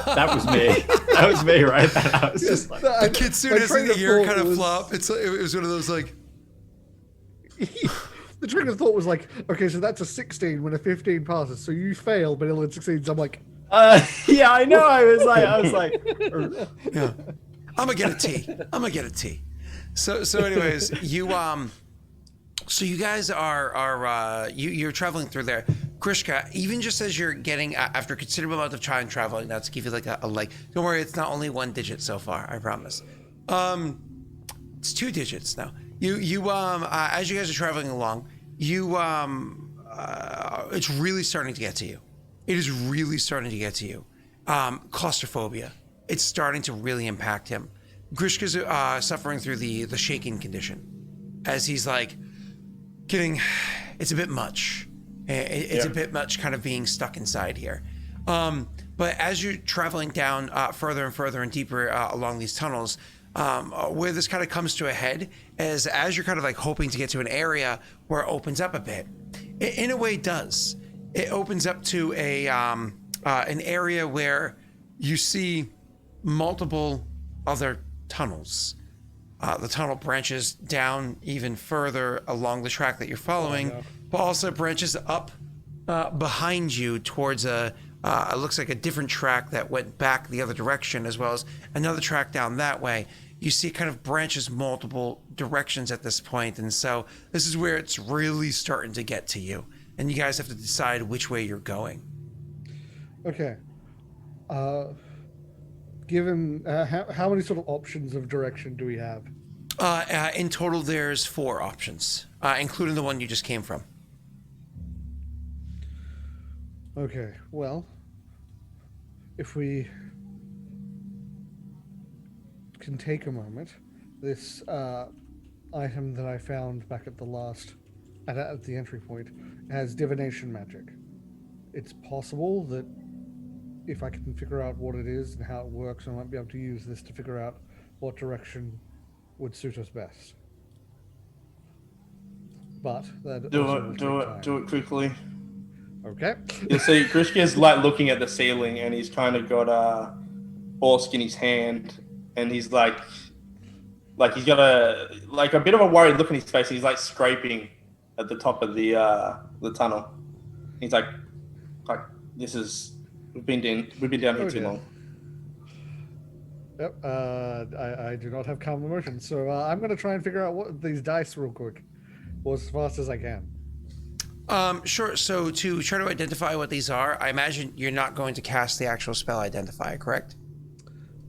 That was me. That was me, right? I was just like, The kitsune is in the ear kind of flop. It was one of those like. The train of thought was like, okay, so that's a 16 when a 15 passes, so you fail, but Ilen succeeds. I'm like, yeah, I know. I was like, yeah, I'm gonna get a T. So anyways, so you guys are you're traveling through there. Grishka, even just as you're getting, after a considerable amount of time traveling, now to give you like a don't worry, it's not only 1 digit so far, I promise. It's 2 digits now. You as you guys are traveling along, it's really starting to get to you. It is really starting to get to you. Claustrophobia. It's starting to really impact him. Grishka's suffering through the shaking condition, as he's like it's a bit much. It's a bit much kind of being stuck inside here. But as you're traveling down further and further and deeper along these tunnels, where this kind of comes to a head is as you're kind of like hoping to get to an area where it opens up a bit. It in a way does. It opens up to an area where you see multiple other tunnels. The tunnel branches down even further along the track that you're following, but also branches up behind you towards it looks like a different track that went back the other direction, as well as another track down that way. You see it kind of branches multiple directions at this point, and so this is where it's really starting to get to you, and you guys have to decide which way you're going. Okay. Given how many sort of options of direction do we have? In total, there's 4 options, including the one you just came from. Okay, well, if we can take a moment, this item that I found back at the entry point has divination magic. It's possible that if I can figure out what it is and how it works, I might be able to use this to figure out what direction would suit us best. But that do it quickly. Okay. You see, Grishka's like looking at the ceiling, and he's kind of got a Orsk in his hand, and he's like he's got a bit of a worried look on his face. He's like scraping at the top of the tunnel. He's like this is we've been down here too long. Yep. I do not have calm emotions, so I'm going to try and figure out what these dice real quick, or as fast as I can. Sure. So to try to identify what these are, I imagine you're not going to cast the actual spell identifier, correct?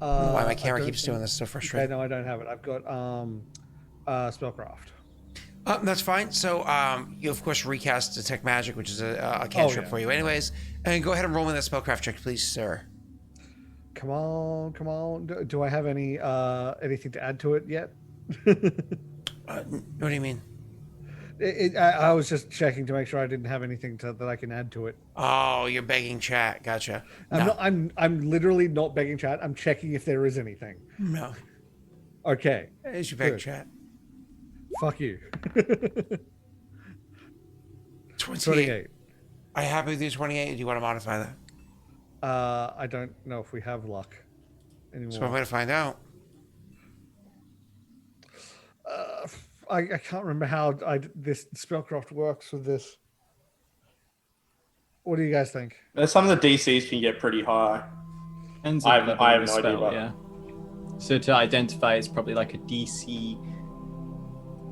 I don't know why my camera keeps doing this so frustrating. No, I don't have it. I've got spellcraft. That's fine. So you of course recast detect magic, which is a cantrip for you, anyways. And go ahead and roll me that spellcraft check, please, sir. Come on. Do I have anything to add to it yet? What do you mean? I was just checking to make sure I didn't have anything that I can add to it. Oh, you're begging chat. Gotcha. I'm literally not begging chat. I'm checking if there is anything. No. Okay. It's your begging chat. Fuck you. 28. Are you happy with your 28? Or do you want to modify that? I don't know if we have luck anymore. So I'm going to find out. I can't remember how this spellcraft works with this. What do you guys think? Some of the DCs can get pretty high. I have no idea. Yeah. So to identify, it's probably like a DC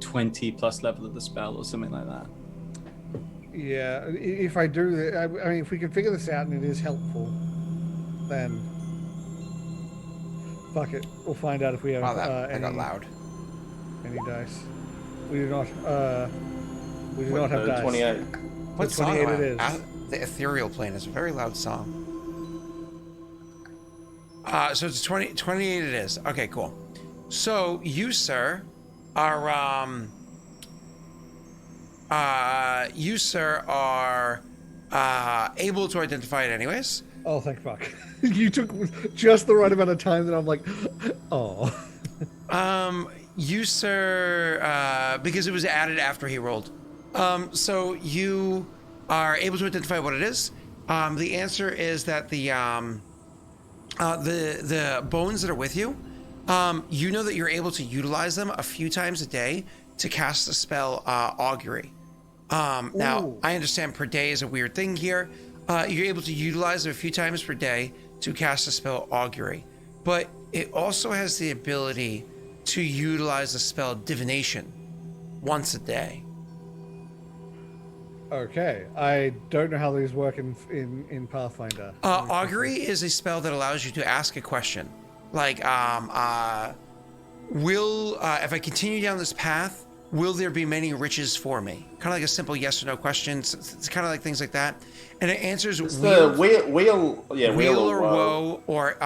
20 plus level of the spell or something like that. Yeah, if I do, I mean, if we can figure this out and it is helpful, then fuck it. We'll find out if we have that got loud. Any dice. We do not. We do not have dice. 28. What So song? 28 it is. The ethereal plane is a very loud song. So it's 28 it is. Okay, cool. So you, sir, are able to identify it anyways. Oh, thank fuck. You took just the right amount of time that I'm like, oh. You, sir, because it was added after he rolled. So you are able to identify what it is. The answer is that the the bones that are with you, you know that you're able to utilize them a few times a day to cast the spell Augury. Now, I understand per day is a weird thing here. You're able to utilize it a few times per day to cast the spell Augury, but it also has the ability to utilize the spell Divination once a day. Okay, I don't know how these work in Pathfinder. Augury is a spell that allows you to ask a question, like, will if I continue down this path, will there be many riches for me? Kind of like a simple yes or no question. It's kind of like things like that, and it answers wheel or woe, or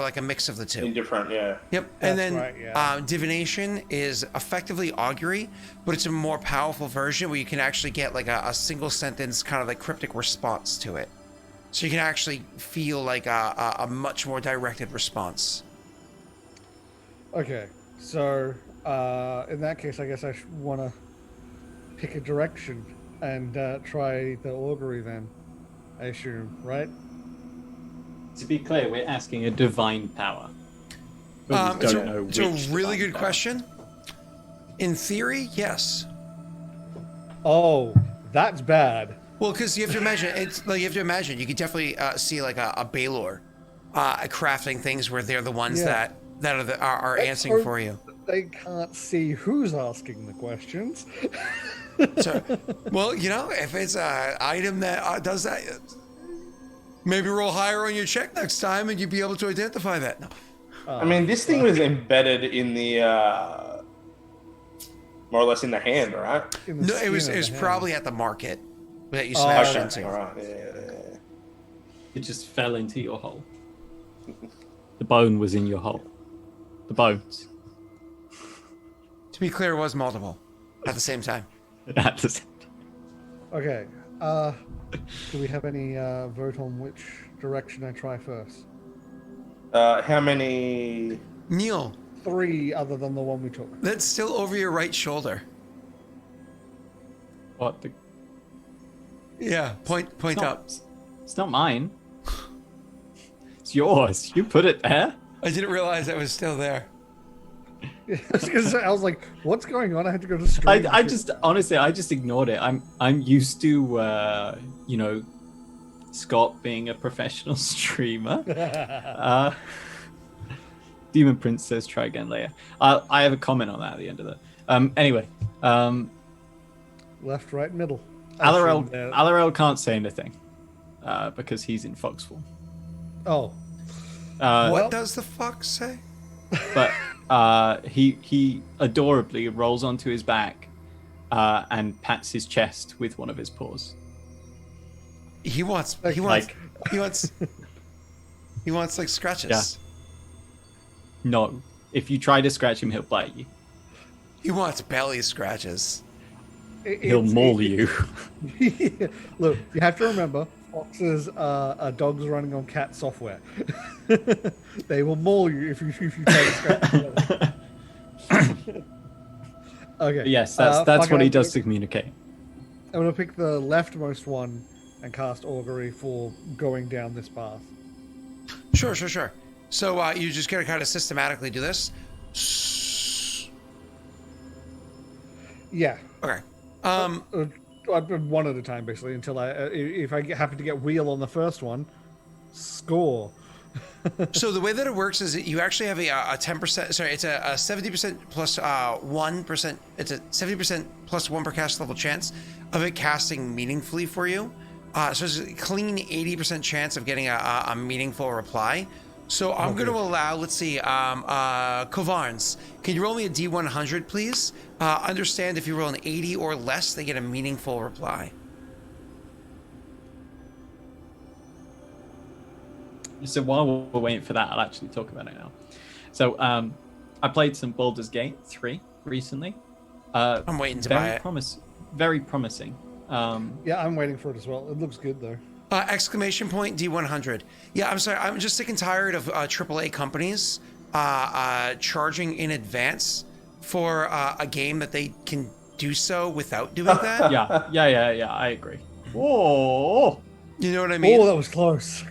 like a mix of the two. Indifferent, yeah. Yep. And then divination is effectively augury, but it's a more powerful version where you can actually get like a single sentence kind of like cryptic response to it. So you can actually feel like a much more directed response. Okay, so in that case, I guess I want to pick a direction and try the augury then, I assume, right? To be clear, we're asking a divine power. But we don't know it's a which really divine good power. question. In theory, yes. Oh, that's bad. Well, because you have to imagine, you could definitely see like a Baelor crafting things where they're the ones that are answering for you. They can't see who's asking the questions. So, well, if it's an item that does that, maybe roll higher on your check next time and you'd be able to identify that. No. I mean, this thing was embedded in the, more or less in the hand, right? No, it was probably at the market that you Okay, smashed into. all right, yeah. It just fell into your hole. The bone was in your hole. The bones. To be clear, it was multiple at the same time. At the same time. Okay, do we have any vote on which direction I try first? How many? Neil, 3 other than the one we took. that's still over your right shoulder. What the? Yeah, point up. It's not mine. It's yours. You put it there. I didn't realize that was still there. I was like, "What's going on?" I had to go to stream. I just honestly, I just ignored it. I'm used to Scott being a professional streamer. Demon Prince says try again later. I have a comment on that at the end of that. Anyway, left, right, middle. Alarel can't say anything because he's in fox form. Oh, What does the fox say? But he adorably rolls onto his back and pats his chest with one of his paws. He wants like scratches. Yeah. No, if you try to scratch him, he'll bite you. He wants belly scratches. He'll maul you. Look, you have to remember, foxes are dogs running on cat software. They will maul you if you try to scratch them. Okay. Yes, that's what he does to communicate. I'm going to pick the leftmost one and cast Augury for going down this path. Sure. So you just gotta kind of systematically do this. Yeah. Okay. I've been one at a time basically until if I happen to get wheel on the first one, score. So the way that it works is that you actually have a 10%. Sorry, it's a 70% plus 1%. It's a 70% plus 1 per cast level chance of it casting meaningfully for you. So it's a clean 80% chance of getting a meaningful reply. So I'm going to allow, let's see, Kovarns, can you roll me a D100, please? Understand if you roll an 80 or less, they get a meaningful reply. So while we're waiting for that, I'll actually talk about it now. So I played some Baldur's Gate 3 recently. I'm waiting to buy it. Very promising. Yeah, I'm waiting for it as well. It looks good though. Exclamation point D100. Yeah, I'm sorry. I'm just sick and tired of AAA companies charging in advance for a game that they can do so without doing that. Yeah. I agree. Whoa. You know what I mean? Oh, that was close.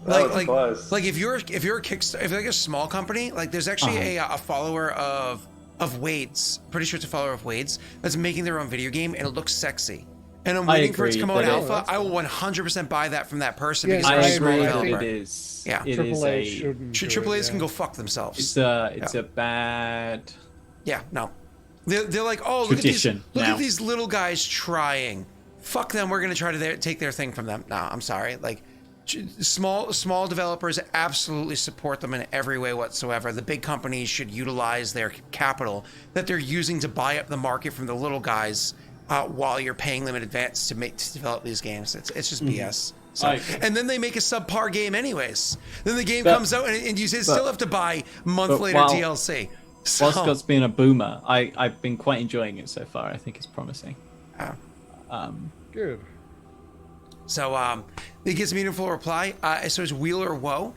Like close. if you're a Kickstarter, if you're like a small company, like there's actually a follower of Wade's, pretty sure it's a follower of Wade's, that's making their own video game and it looks sexy. And I'm waiting for it to come out in alpha. I will 100% buy that from that person because I they're a small agree developer. that it is. Yeah. It is AAA a. shouldn't do Triple it, A's yeah. can go fuck themselves. It's a bad. Yeah, no. They're like, oh, Tradition look now. at these little guys trying. Fuck them. We're gonna try to take their thing from them. No, I'm sorry. Like, small developers absolutely support them in every way whatsoever. The big companies should utilize their capital that they're using to buy up the market from the little guys while you're paying them in advance to develop these games. It's just BS. So, and then they make a subpar game anyways. Then the game comes out and you still have to buy month later DLC. So, While Scott's been a boomer, I've been quite enjoying it so far. I think it's promising. Good. So it gets a meaningful reply. So it's wheel or woe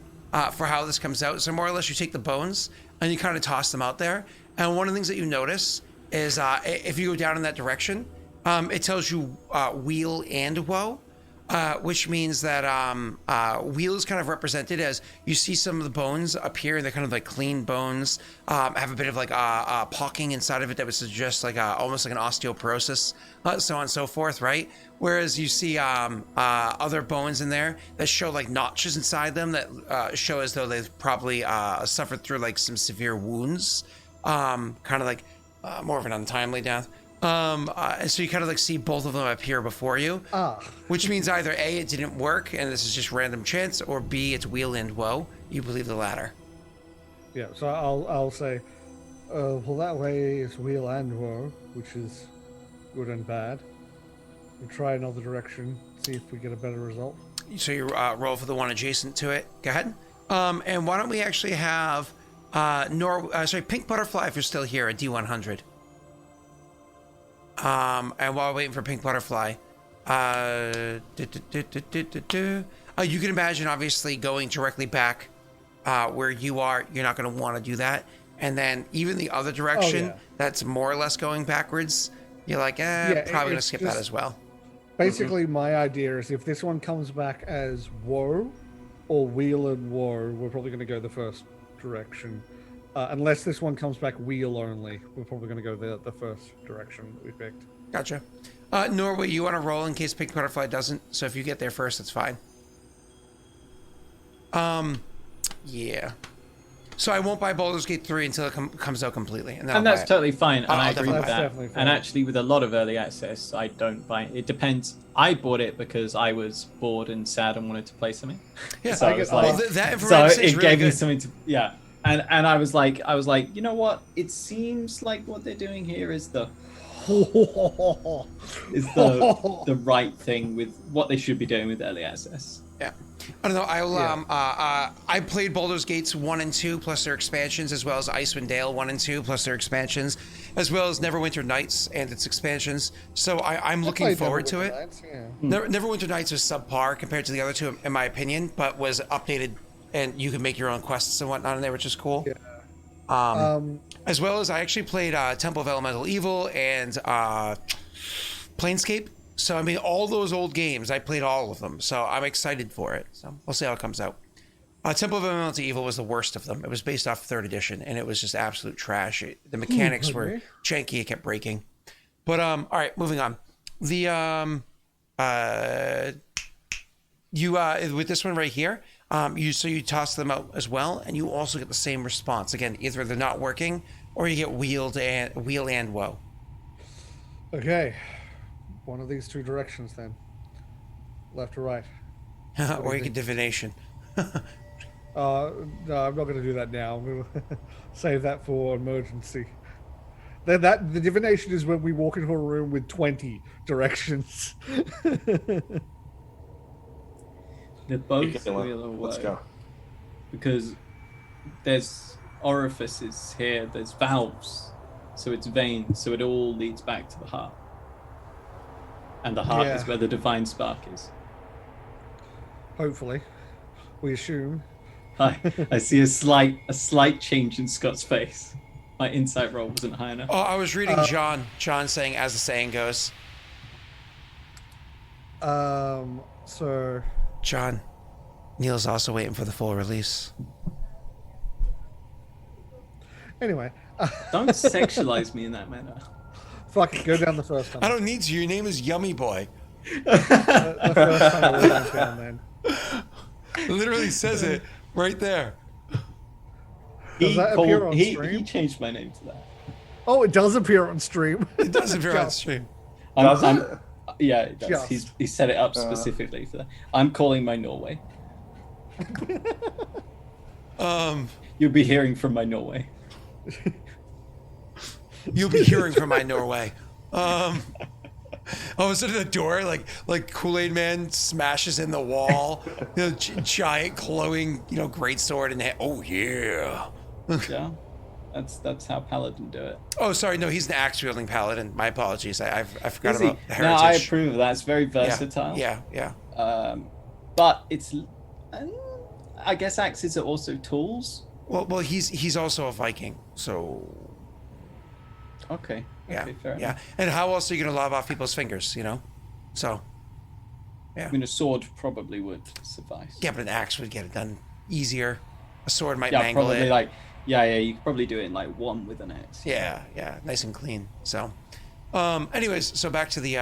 for how this comes out. So more or less you take the bones and you kind of toss them out there. And one of the things that you notice is if you go down in that direction, it tells you wheel and woe. Which means that wheel is kind of represented as you see some of the bones appear, and they're kind of like clean bones, have a bit of like pocking inside of it that would suggest like almost like an osteoporosis, so on and so forth, right? Whereas you see other bones in there that show like notches inside them that show as though they've probably suffered through like some severe wounds, kind of like more of an untimely death. And so you kind of like see both of them appear before you, which means either A, it didn't work and this is just random chance, or B, it's wheel and woe. You believe the latter. Yeah, so I'll say, well, that way it's wheel and woe, which is good and bad. We'll try another direction, see if we get a better result. So you roll for the one adjacent to it. Go ahead. And why don't we actually have Pink Butterfly, if you're still here, at D100. And while we're waiting for Pink Butterfly, you can imagine obviously going directly back where you are. You're not going to want to do that. And then even the other direction, that's more or less going backwards. You're like, probably going to skip that as well. Basically, my idea is if this one comes back as woe or wheel and woe, we're probably going to go the first direction. Unless this one comes back wheel only, we're probably going to go the first direction that we picked. Gotcha. Norway, you want to roll in case Pink Butterfly doesn't? So if you get there first, that's fine. Yeah. So I won't buy Baldur's Gate 3 until it comes out completely. And that's totally fine, and I agree with that's that. And actually, with a lot of early access, I don't buy it. It depends. I bought it because I was bored and sad and wanted to play something. Yeah, so I was like, that information so is it really gave me good. something to, And I was like, you know what? It seems like what they're doing here is the right thing with what they should be doing with early access. Yeah. I don't know. I played Baldur's Gates 1 and 2 plus their expansions, as well as Icewind Dale 1 and 2 plus their expansions, as well as Neverwinter Nights and its expansions. So I'm looking forward to it. Neverwinter Nights was subpar compared to the other two, in my opinion, but was updated, and you can make your own quests and whatnot in there, which is cool. Yeah. As well as I actually played Temple of Elemental Evil and Planescape. So, I mean, all those old games, I played all of them. So I'm excited for it. So we'll see how it comes out. Temple of Elemental Evil was the worst of them. It was based off 3rd edition, and it was just absolute trash. The mechanics were janky. It kept breaking. But, all right, moving on. The, with this one right here, you toss them out as well, and you also get the same response. Again, either they're not working, or you get wheel and woe. Okay. One of these two directions then. Left or right. Or you get divination. No, I'm not going to do that now. We'll save that for emergency. The divination is when we walk into a room with 20 directions. They're both wheel and Let's woe. go. Because there's orifices here, there's valves, so it's veins, so it all leads back to the heart. And the heart is where the divine spark is. Hopefully. We assume. I see a slight change in Scott's face. My insight roll wasn't high enough. Oh, I was reading John saying, as the saying goes. So... John, Neil's also waiting for the full release. Anyway, Don't sexualize me in that manner. fuck it, go down the first I tunnel. don't need to. Your name is Yummy Boy. The first tunnel we went down then. It literally says it right there. Does that appear on he stream? changed my name to that. Oh, it does appear on stream. It does appear on Just- stream. Does it? Yeah, it does. Just. He set it up specifically for that. I'm calling my Norway. You'll be hearing from my Norway. You'll be hearing from my Norway. All of a sudden, the door, like Kool-Aid Man, smashes in the wall. Giant glowing, greatsword in hand. Oh yeah. Yeah, that's how Paladin do it. Oh, sorry. No, he's an axe-wielding paladin. My apologies. I forgot Is he? about the No, heritage. I approve of that. It's very versatile. Yeah. But it's, I guess axes are also tools. Well, he's also a Viking, so Okay. yeah, Okay, fair yeah. enough. And how else are you gonna lob off people's fingers? So I mean, a sword probably would suffice. yeah, but an axe would get it done easier. A sword might Yeah, mangle probably it. you could probably do it in like one with an axe. Yeah, nice and clean. So, anyways, so back to the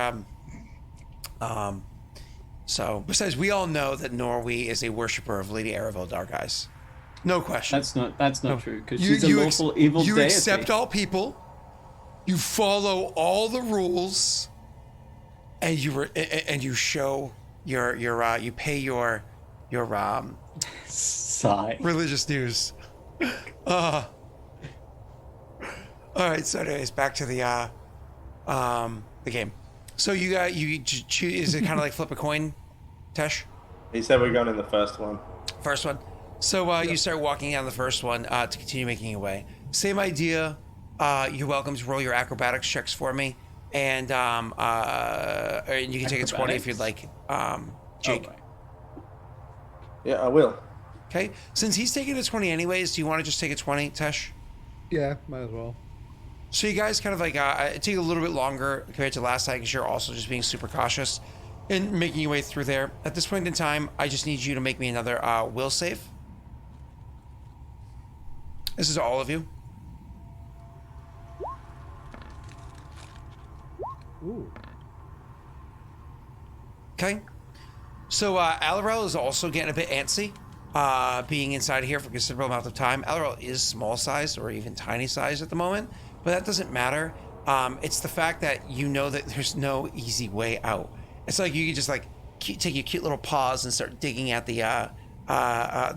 so besides, we all know that Norway is a worshiper of Lady Erevel, guys. No question. That's not true because she's a lawful evil you deity. accept all people, you follow all the rules, and you show you pay your Sigh. religious dues. All right. So, anyways, back to the game. So you choose. Is it kind of like flip a coin, Tesh? He said we're going in the first one. First one. So you start walking down the first one to continue making your way. Same idea. You're welcome to roll your acrobatics checks for me, and you can take a 20 if you'd like, Jake. Oh, right. Yeah, I will. Okay. Since he's taking a 20 anyways, do you want to just take a 20, Tesh? Yeah, might as well. So you guys kind of like take a little bit longer compared to last time because you're also just being super cautious and making your way through there. At this point in time, I just need you to make me another will save. This is all of you. Ooh. Okay. So Alarel is also getting a bit antsy, being inside here for a considerable amount of time. Alarel is small sized or even tiny sized at the moment, but that doesn't matter. It's the fact that you know that there's no easy way out. It's like you can just like take your cute little paws and start digging at the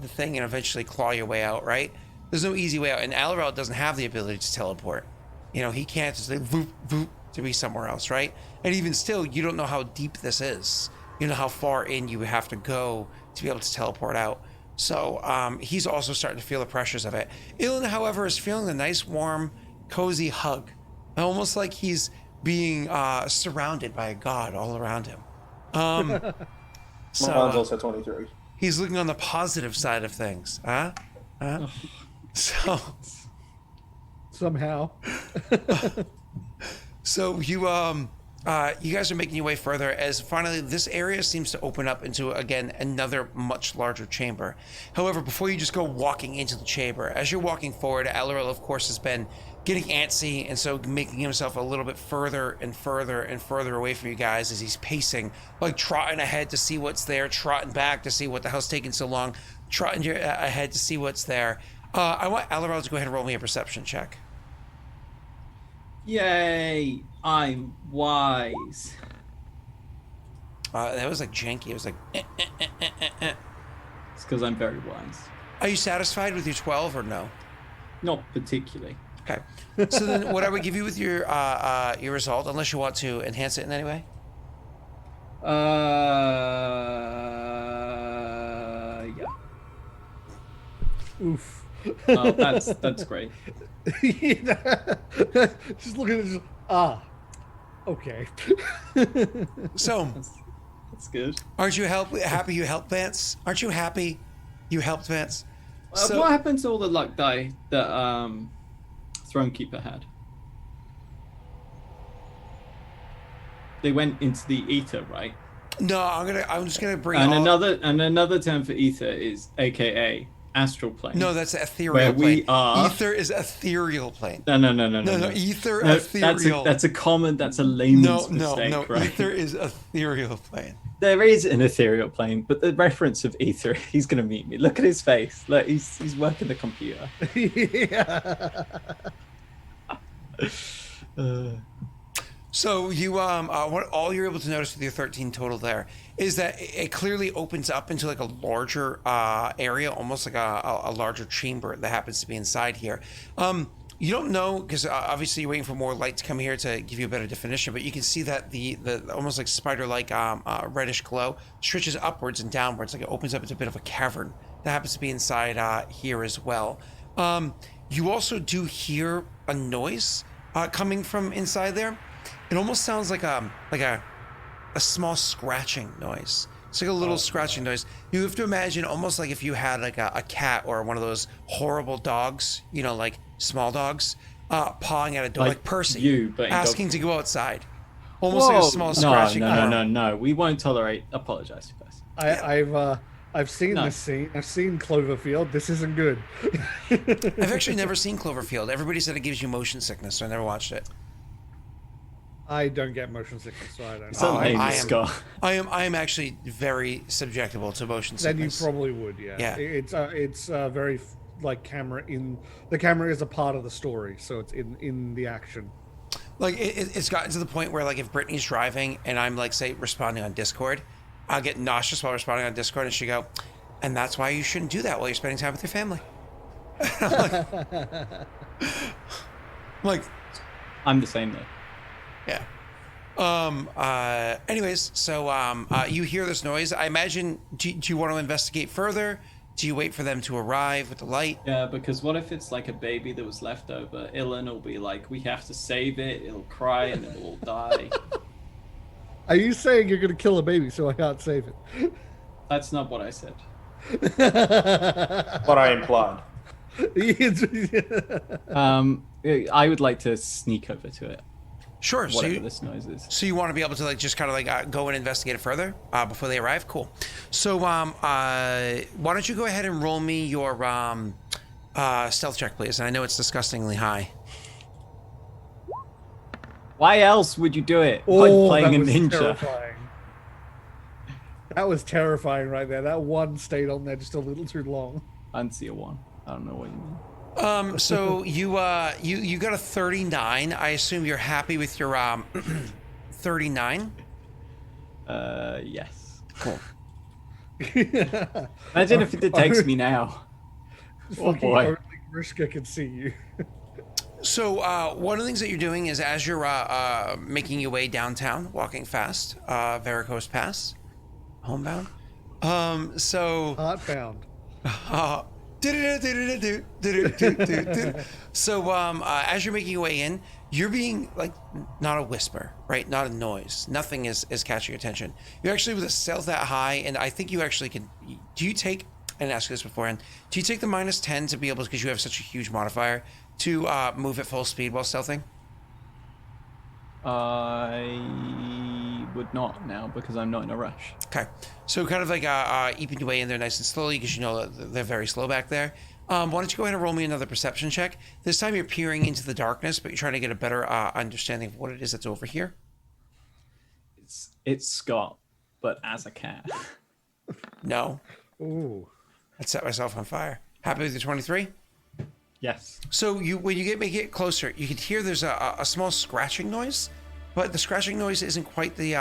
thing and eventually claw your way out, right? There's no easy way out, and Alarel doesn't have the ability to teleport. He can't just like voop, voop to be somewhere else, right? And even still, you don't know how deep this is. You know how far in you have to go to be able to teleport out. So he's also starting to feel the pressures of it. Ilen, however, is feeling a nice, warm, cozy hug. Almost like he's being surrounded by a god all around him. So Mine's also 23. he's looking on the positive side of things. So Somehow. So you guys are making your way further as finally this area seems to open up into, again, another much larger chamber. However, before you just go walking into the chamber, as you're walking forward, Alarel, of course, has been getting antsy and so making himself a little bit further and further and further away from you guys as he's pacing, like trotting ahead to see what's there, trotting back to see what the hell's taking so long, trotting ahead to see what's there. I want Alarel to go ahead and roll me a perception check. Yay! I'm wise. That was like janky. It was like, It's because I'm very wise. Are you satisfied with your 12 or no? Not particularly. Okay. So then what I would give you with your result, unless you want to enhance it in any way? Yeah. Oof. Oh, that's great. Just look at it. Okay. So, That's good. aren't you happy you helped Vance? Aren't you happy you helped Vance? So, What happened to all the luck die that Thronekeeper had? They went into the ether, right? No, I'm just gonna bring And another term for ether is AKA astral plane. No, that's ethereal where plane. we are. Ether is ethereal plane. No. Ether, No, ethereal. That's a layman's mistake, no. right? Ether is ethereal plane. There is an ethereal plane, but the reference of ether, he's gonna meet me. Look at his face. Look, he's working the computer. Yeah. So you what all you're able to notice with your 13 total there is that it clearly opens up into like a larger area, almost like a larger chamber that happens to be inside here. You don't know because obviously you're waiting for more light to come here to give you a better definition, but you can see that the almost like spider-like reddish glow stretches upwards and downwards, like it opens up into a bit of a cavern that happens to be inside here as well. You also do hear a noise coming from inside there. It almost sounds like a small scratching noise. It's like a little scratching noise. You have to imagine almost like if you had like a cat or one of those horrible dogs, you know, like small dogs, pawing at a door, like Percy, asking to go outside. Almost like a small scratching. No. We won't tolerate. Apologize first. I've seen this scene. I've seen Cloverfield. This isn't good. I've actually never seen Cloverfield. Everybody said it gives you motion sickness, so I never watched it. I don't get motion sickness, so I don't. It's a lame Scott. I am actually very subjectable to motion sickness. Then you probably would, yeah. Yeah. It's very like the camera is a part of the story, so it's in the action. Like it's gotten to the point where like if Brittany's driving and I'm like say responding on Discord, I'll get nauseous while responding on Discord, and she go, and that's why you shouldn't do that while you're spending time with your family. I'm the same though. Yeah. Anyways, so you hear this noise. I imagine. Do you want to investigate further? Do you wait for them to arrive with the light? Yeah, because what if it's like a baby that was left over? Ilen will be like, we have to save it. It'll cry and it will die. Are you saying you're going to kill a baby so I can't save it? That's not what I said. What I implied. I would like to sneak over to it. Sure. Whatever this noise is. So you want to be able to like just kind of like go and investigate it further before they arrive? Cool. So why don't you go ahead and roll me your stealth check, please? And I know it's disgustingly high. Why else would you do it? Like playing a ninja. Terrifying. That was terrifying right there. That one stayed on there just a little too long. I didn't see a one. I don't know what you mean. So you got a 39. I assume you're happy with your 39. Yes. Cool. Imagine if it detects me now. Oh boy. Only Grishka can see you. So one of the things that you're doing is as you're making your way downtown, walking fast, Varicose Pass, homebound. So Heartbound. So as you're making your way in, you're being like not a whisper, right? Not a noise. Nothing is catching your attention. You're actually with a stealth that high, and I think you actually can. Do you take? I didn't ask you this beforehand. Do you take the -10 to be able, because you have such a huge modifier, to move at full speed while stealthing? I would not now because I'm not in a rush. Okay, so kind of like eeping your way in there nice and slowly because you know that they're very slow back there. Why don't you go ahead and roll me another perception check? This time you're peering into the darkness, but you're trying to get a better understanding of what it is that's over here. It's Scott, but as a cat. No. Ooh. I'd set myself on fire. Happy with your 23? Yes. So when you make it closer, you can hear there's a small scratching noise, but the scratching noise isn't quite the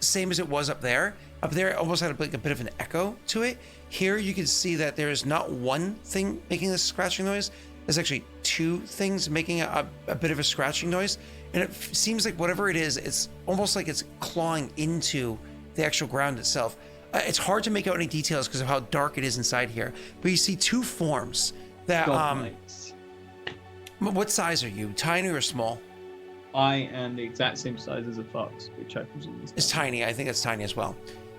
same as it was up there. Up there, it almost had a bit of an echo to it. Here, you can see that there is not one thing making this scratching noise. There's actually two things making a bit of a scratching noise, and it seems like whatever it is, it's almost like it's clawing into the actual ground itself. It's hard to make out any details because of how dark it is inside here, but you see two forms that what size are you, tiny or small? I am the exact same size as a fox, which I presume is It's tiny. I think it's tiny as well.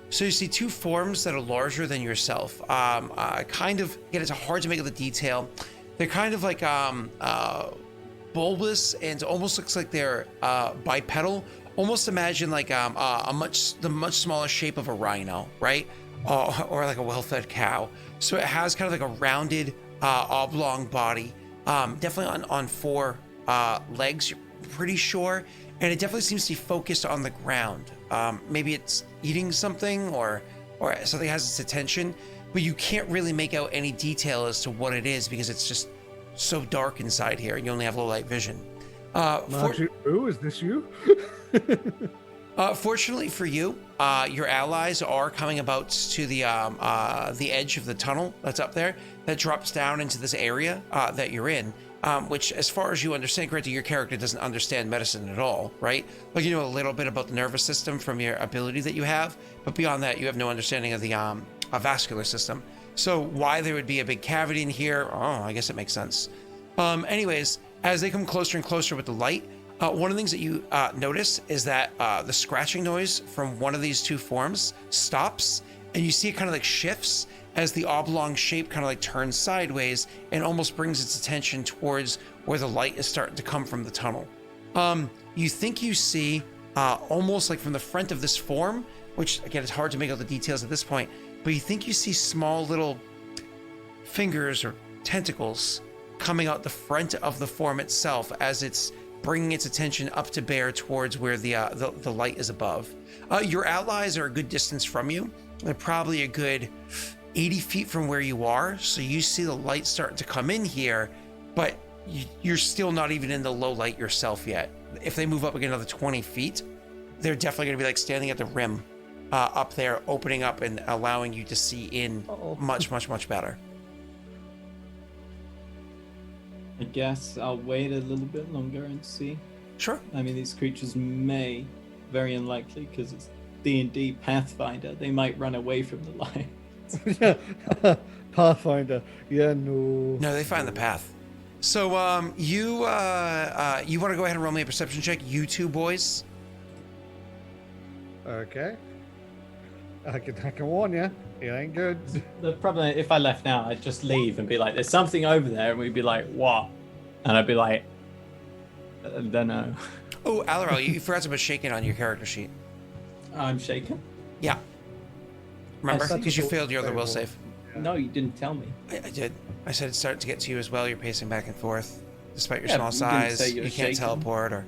So you see two forms that are larger than yourself. Kind of, again, it's hard to make out the detail. They're kind of like bulbous, and almost looks like they're bipedal, almost imagine like the much smaller shape of a rhino, right? Or like a well-fed cow. So it has kind of like a rounded oblong body, definitely on four legs, you're pretty sure, and it definitely seems to be focused on the ground. Maybe it's eating something or something has its attention, but you can't really make out any detail as to what it is because it's just so dark inside here and you only have low light vision. Ooh, is this you? Fortunately for you, your allies are coming about to the edge of the tunnel that's up there that drops down into this area that you're in, which, as far as you understand, granted, your character doesn't understand medicine at all, right? Like, you know a little bit about the nervous system from your ability that you have, but beyond that, you have no understanding of the vascular system. So why there would be a big cavity in here, I guess it makes sense. Anyways, as they come closer and closer with the light, one of the things that you notice is that the scratching noise from one of these two forms stops, and you see it kind of like shifts as the oblong shape kind of like turns sideways and almost brings its attention towards where the light is starting to come from the tunnel. You think you see almost like from the front of this form, which again, it's hard to make out the details at this point, but you think you see small little fingers or tentacles coming out the front of the form itself as it's bringing its attention up to bear towards where the light is above. Your allies are a good distance from you. They're probably a good 80 feet from where you are, so you see the light starting to come in here, but you're still not even in the low light yourself yet. If they move up again another 20 feet, they're definitely going to be like standing at the rim up there, opening up and allowing you to see in much, much, much better. I guess I'll wait a little bit longer and see. Sure. I mean, these creatures may, very unlikely, because it's D&D Pathfinder, they might run away from the light. Yeah, Pathfinder. Yeah, no. No, they find the path. So you want to go ahead and roll me a perception check, you two boys? Okay. I can warn you, it ain't good. The problem, if I left now, I'd just leave and be like, there's something over there, and we'd be like, what? And I'd be like, I don't know. Oh, Aurorum, you forgot to put shaken on your character sheet. I'm shaken? Yeah. Remember? I Because you failed your other will save. No, you didn't tell me. I did. I said it started to get to you as well. You're pacing back and forth. Despite your Yeah, small but you didn't size, say you you're can't shaken. teleport or...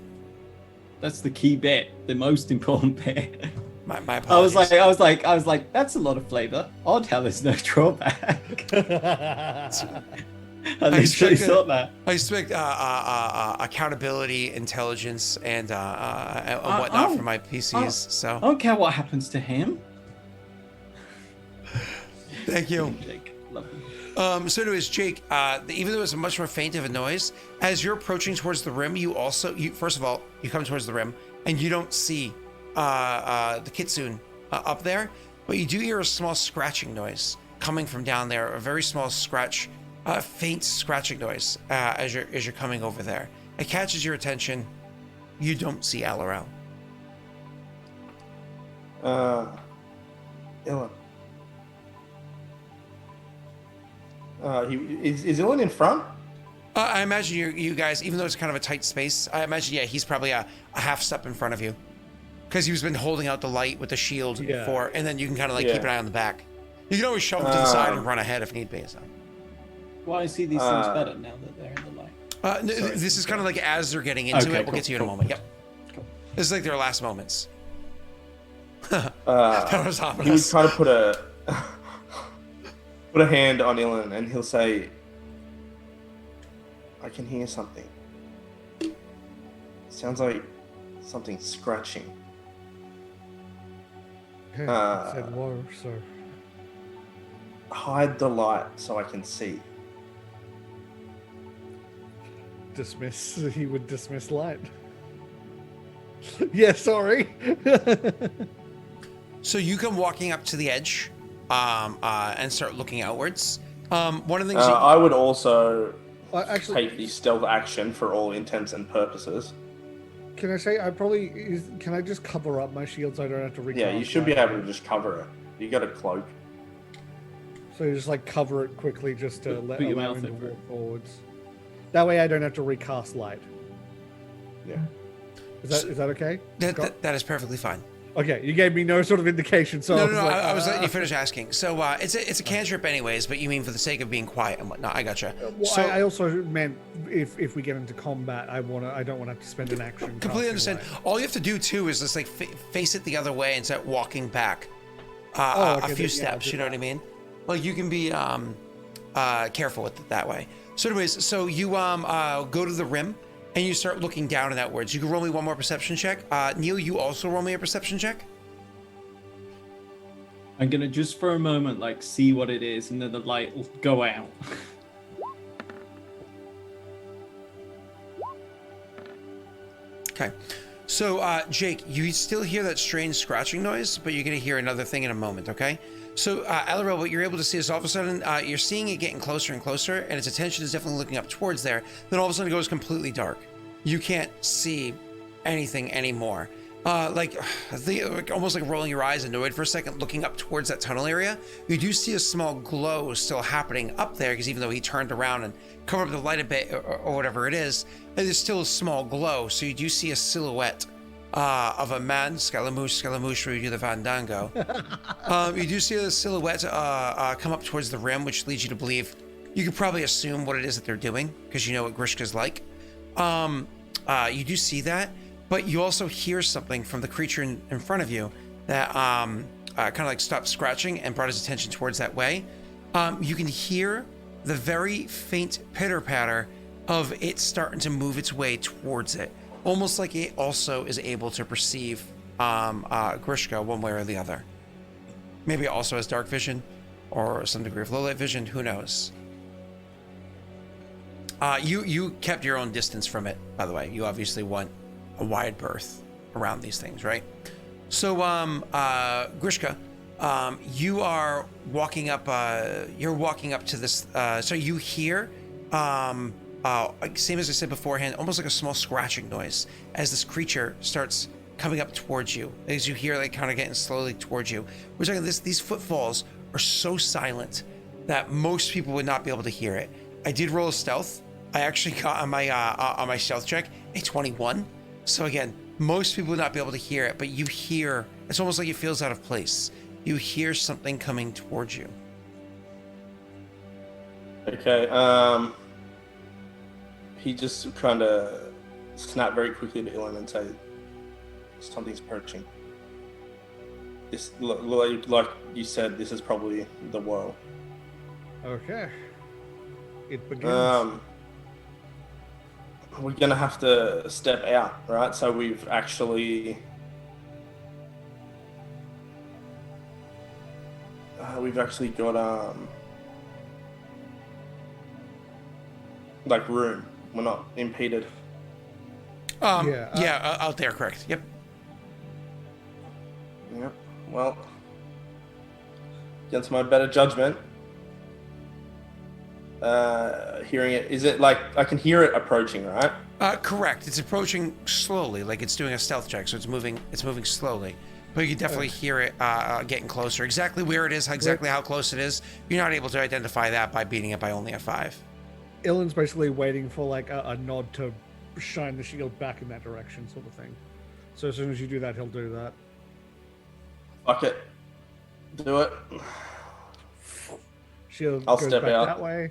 That's the key bit, the most important bit. My I apologies. was like, that's a lot of flavor. Odd how there's no drawback. I literally thought that. I expect accountability, intelligence, and whatnot from my PCs. So I don't care what happens to him. thank you. Jake, love you. So anyways, Jake, even though it's a much more faint of a noise, as you're approaching towards the rim, you first of all, you come towards the rim, and you don't see the kitsune up there, but you do hear a small scratching noise coming from down there, a very small scratch, faint scratching noise as you're coming over there. It catches your attention. You don't see Aurorum. Ilen. Is Ilen in front? I imagine you guys, even though it's kind of a tight space, I imagine, yeah, he's probably a half step in front of you. Because he's been holding out the light with the shield before, and then you can kind of like keep an eye on the back. You can always shove him to the side and run ahead if need be. So. Well, I see these things better now that they're in the light. This is kind of like as they're getting into it. We'll Cool, get to you in a moment. Yep. Cool. This is like their last moments. That was He would ominous. try to put a hand on Ilen, and he'll say, "I can hear something. Sounds like something scratching." Okay, I said whoa, so Hide the light so I can see. dismiss. He would dismiss light. Yeah, sorry. So you come walking up to the edge and start looking outwards. One of the things I would also Actually, take the stealth action for all intents and purposes. can I say can I just cover up my shield so I don't have to recast? Yeah, you should be able to just cover it. You got a cloak. So you just like cover it quickly just to Put your allow mouth him to over walk it. forwards. That way I don't have to recast light. Yeah. Is that okay? That is perfectly fine. Okay, you gave me no sort of indication, so No, I was I was letting you finish asking. So it's a cantrip anyways, but you mean for the sake of being quiet and whatnot. I gotcha. Well, So I also meant if we get into combat, I don't want to have to spend an action. completely casting understand. away. All you have to do too is just like face it the other way and start walking back Okay, a few then, yeah, I'll steps. do You know what I mean? Like you can be careful with it that way. So anyways, so you go to the rim and you start looking down and outwards. You can roll me one more perception check. Neil, you also roll me a perception check. I'm gonna just for a moment like see what it is, and then the light will go out. Okay. So, Jake, you still hear that strange scratching noise, but you're going to hear another thing in a moment, okay? So, Elril, what you're able to see is all of a sudden, you're seeing it getting closer and closer, and its attention is definitely looking up towards there. Then all of a sudden it goes completely dark. You can't see anything anymore. Like almost like rolling your eyes annoyed for a second, looking up towards that tunnel area. You do see a small glow still happening up there, because even though he turned around and covered up the light a bit or whatever it is, there's still a small glow. So you do see a silhouette of a man, Scaramouche, where you do the Fandango. You do see a silhouette come up towards the rim, which leads you to believe, you could probably assume what it is that they're doing, because you know what Grishka's like. You do see that, but you also hear something from the creature in front of you that kind of like stopped scratching and brought his attention towards that way. You can hear the very faint pitter-patter of it starting to move its way towards it, almost like it also is able to perceive Grishka one way or the other. Maybe it also has dark vision or some degree of low light vision, who knows. You kept your own distance from it, by the way. You obviously want a wide berth around these things, right? So, Grishka, you are walking up. You're walking up to this. So you hear, same as I said beforehand, almost like a small scratching noise as this creature starts coming up towards you. As you hear, like kind of getting slowly towards you. We're talking these footfalls are so silent that most people would not be able to hear it. I did roll a stealth. I actually got on my stealth check a 21. So again, most people would not be able to hear it, but you hear, it's almost like it feels out of place. You hear something coming towards you. Okay, he just kind of snap very quickly to Ilen and say, something's approaching. This, like you said, this is probably the woe. Okay. It begins. We're gonna have to step out, right? So we've actually got like room. We're not impeded. Out there, correct. Yep. Yep. Well, against my better judgment, hearing it, is it like I can hear it approaching, right? Correct. It's approaching slowly, like it's doing a stealth check, so it's moving slowly. But you can definitely hear it getting closer. Exactly where it is, exactly how close it is, you're not able to identify that by beating it by only a 5. Ilen's basically waiting for like a nod to shine the shield back in that direction, sort of thing. So as soon as you do that, he'll do that. Fuck it. Do it. Shield I'll goes step back out. that way.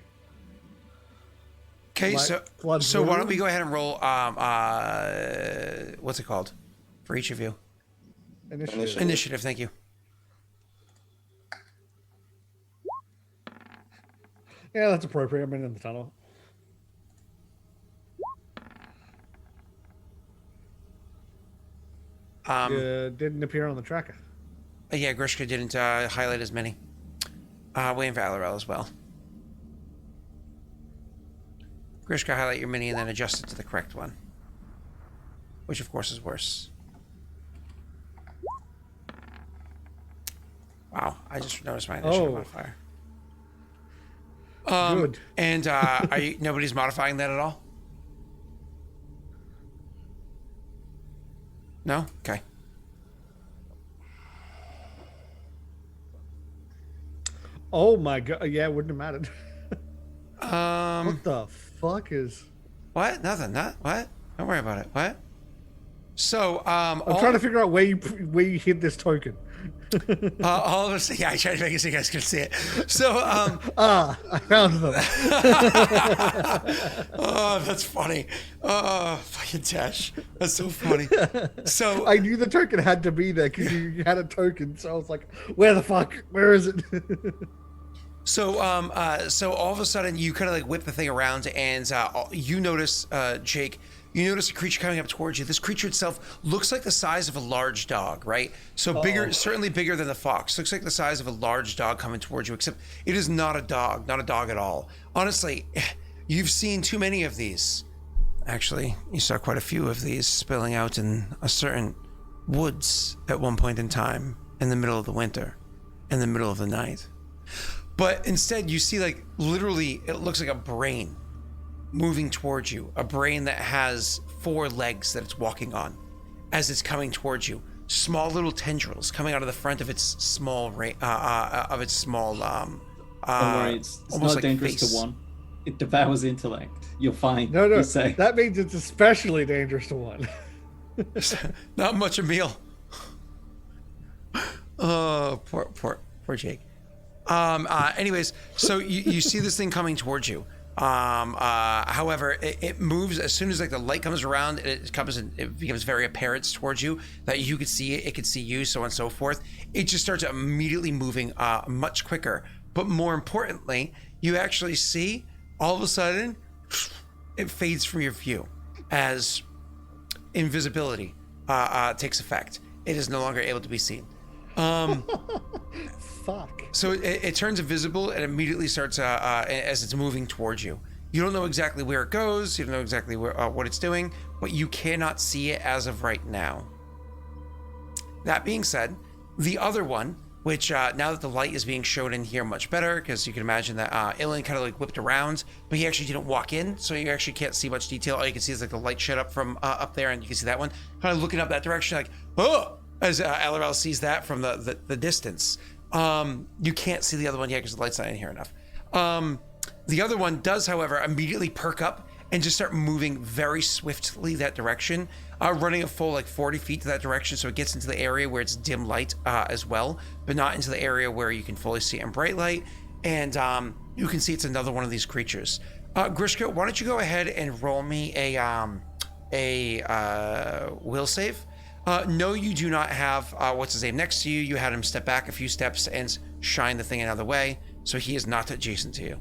Okay, Blood so why don't blue? we go ahead and roll, what's it called? For each of you. Initiative, thank you. Yeah, that's appropriate. I'm in the tunnel. Didn't appear on the tracker. Yeah, Grishka didn't highlight as many. Wayne Valorel as well. Grishka, highlight your mini and then adjust it to the correct one. Which, of course, is worse. Wow, I just noticed my initiative modifier. Good. And nobody's modifying that at all? No? Okay. Oh my god! Yeah, it wouldn't have mattered. What the fuck is? What? Nothing. What? Don't worry about it. What? So I'm trying to figure out where you hid this token. all of us, yeah, I tried to make it so you guys could see it. So, I found them. oh, that's funny. Oh, fucking Tash, that's so funny. So I knew the token had to be there because you had a token, so I was like, "Where the fuck? Where is it?" So all of a sudden you kind of like whip the thing around and you notice, Jake, you notice a creature coming up towards you. This creature itself looks like the size of a large dog, right? So bigger, certainly bigger than the fox. Looks like the size of a large dog coming towards you, except it is not a dog at all. Honestly, you've seen too many of these. Actually, you saw quite a few of these spilling out in a certain woods at one point in time, in the middle of the winter, in the middle of the night. But instead, you see, like, literally, it looks like a brain moving towards you. A brain that has 4 legs that it's walking on as it's coming towards you. Small little tendrils coming out of the front of its small, Don't worry, it's not like dangerous face. to one. It devours intellect. You're fine. No, You say. that means it's especially dangerous to one. Not much a meal. Oh, poor Jake. Anyways, so you see this thing coming towards you. However, it moves as soon as like the light comes around. It becomes very apparent towards you that you could see it. It could see you, so on and so forth. It just starts immediately moving much quicker. But more importantly, you actually see all of a sudden it fades from your view as invisibility takes effect. It is no longer able to be seen. Fuck. So it turns invisible and immediately starts as it's moving towards you. You don't know exactly where it goes. You don't know exactly what it's doing, but you cannot see it as of right now. That being said, the other one, which now that the light is being shown in here much better, because you can imagine that Ilen kind of like whipped around, but he actually didn't walk in, so you actually can't see much detail. All you can see is like the light shed up from up there, and you can see that one kind of looking up that direction, like, oh, as Alarel sees that from the distance. You can't see the other one yet because the light's not in here enough. The other one does, however, immediately perk up and just start moving very swiftly that direction, running a full like 40 feet to that direction, so it gets into the area where it's dim light as well, but not into the area where you can fully see it in bright light. And you can see it's another one of these creatures. Grishka, why don't you go ahead and roll me a will save? No, you do not have what's his name next to you. You had him step back a few steps and shine the thing another way, so he is not adjacent to you.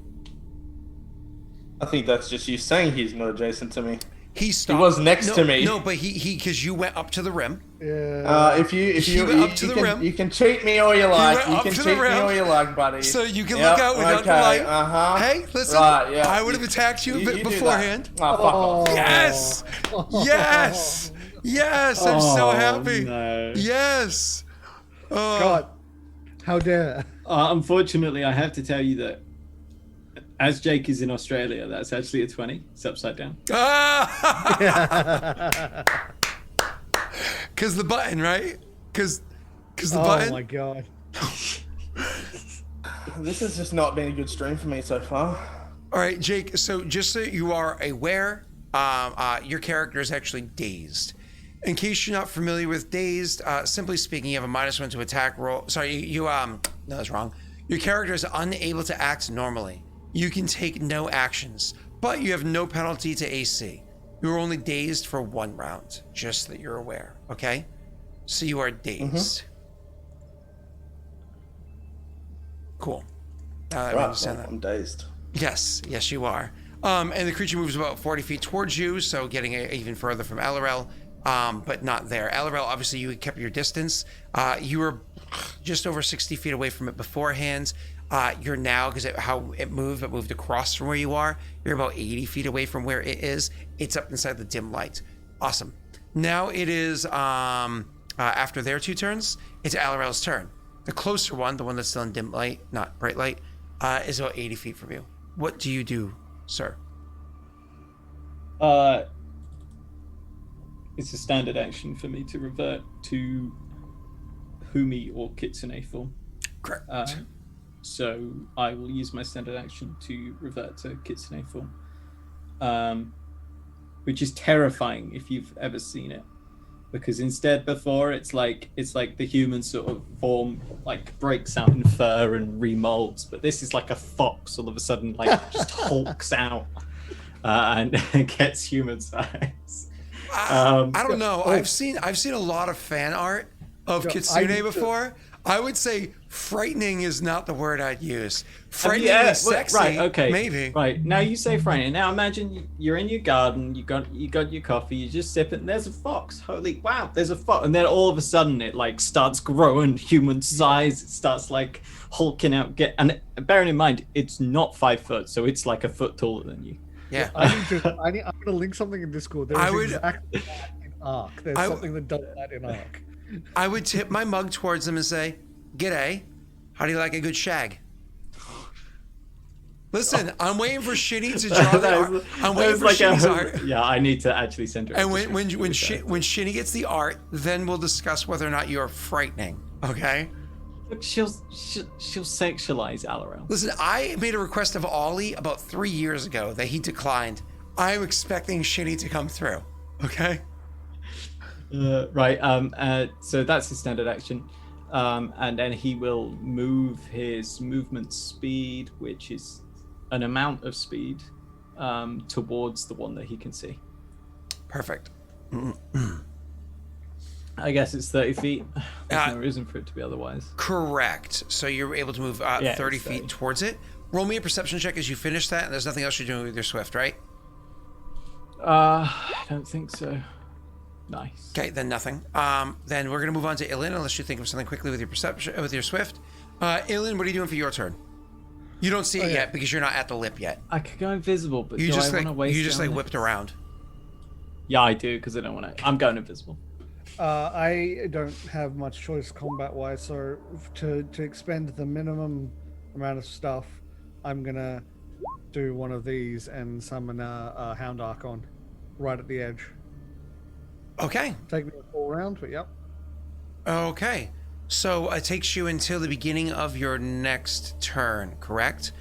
I think that's just you saying he's not adjacent to me. He stopped. He was next to me. No, but he because you went up to the rim. Yeah. If you went up to the rim. You can cheat me all you like. went You up can to the cheat me rim. all you like, buddy. So you can Yep, look out without the okay, light. Hey, listen. Right, yeah. I would have attacked you a bit do that. beforehand. Oh, fuck off. Yes! Yes! Yes! I'm so happy. No. Yes! Oh. God, how dare! Unfortunately, I have to tell you that as Jake is in Australia, that's actually a 20. It's upside down. Because the button, right? Because the Oh button. my god! This has just not been a good stream for me so far. All right, Jake. So just so you are aware, your character is actually dazed. In case you're not familiar with dazed, simply speaking, you have a -1 to attack roll. Sorry, no, that's wrong. Your character is unable to act normally. You can take no actions, but you have no penalty to AC. You're only dazed for 1 round, just so that you're aware, okay? So you are dazed. Cool. I Right, understand well, that. I'm dazed. Yes, you are. And the creature moves about 40 feet towards you, so getting even further from Alarel, but not there. Alarel, obviously you kept your distance. You were just over 60 feet away from it beforehand. You're now, because how it moved across from where you are, you're about 80 feet away from where it is. It's up inside the dim light. Awesome. Now it is, after their 2 turns, it's Alarel's turn. The closer one, the one that's still in dim light, not bright light, is about 80 feet from you. What do you do, sir? It's a standard action for me to revert to Humi or Kitsune form. Correct. So I will use my standard action to revert to Kitsune form, which is terrifying if you've ever seen it. because instead before it's like the human sort of form like breaks out in fur and remolds, but this is like a fox all of a sudden like just hulks out and gets human size. I don't know. I've seen a lot of fan art of Kitsune before. I would say frightening is not the word I'd use. Frightening is sexy. Right, okay. Maybe. Right. Now you say frightening. Now imagine you're in your garden, you got your coffee, you just sip it, and there's a fox. Holy wow, there's a fox. And then all of a sudden it like starts growing human size. It starts like hulking out. And bearing in mind, it's not 5 foot, so it's like a foot taller than you. Yeah. I'm gonna link something in Discord. There's exactly that in Arc. There's something that does that in Arc. I would tip my mug towards him and say, "G'day, how do you like a good shag?" Listen, I'm waiting for Shinny to draw the art. I'm waiting for Shinny's art. Yeah, I need to actually send it. And when Shinny gets the art, then we'll discuss whether or not you're frightening. Okay? Look, she'll sexualize Aurorum. Listen, I made a request of Ollie about 3 years ago that he declined. I'm expecting Shinny to come through. Okay? Right. So that's his standard action. And then he will move his movement speed, which is an amount of speed, towards the one that he can see. Perfect. I guess it's 30 feet. There's no reason for it to be otherwise. Correct. So you're able to move 30 feet towards it. Roll me a perception check as you finish that, and there's nothing else you're doing with your Swift, right? I don't think so. Nice. Okay, then nothing. Then we're gonna move on to Ilen, unless you think of something quickly with your perception, with your Swift. Ilen, what are you doing for your turn? You don't see it yet because you're not at the lip yet. I could go invisible, but You do just I want to waste? You just like whipped around. Yeah, I do because I don't want to. I'm going invisible. I don't have much choice combat-wise, so to expend the minimum amount of stuff, I'm gonna do one of these and summon a Hound Archon right at the edge. Okay. Take me a full round, but yep. Okay. So it takes you until the beginning of your next turn, correct?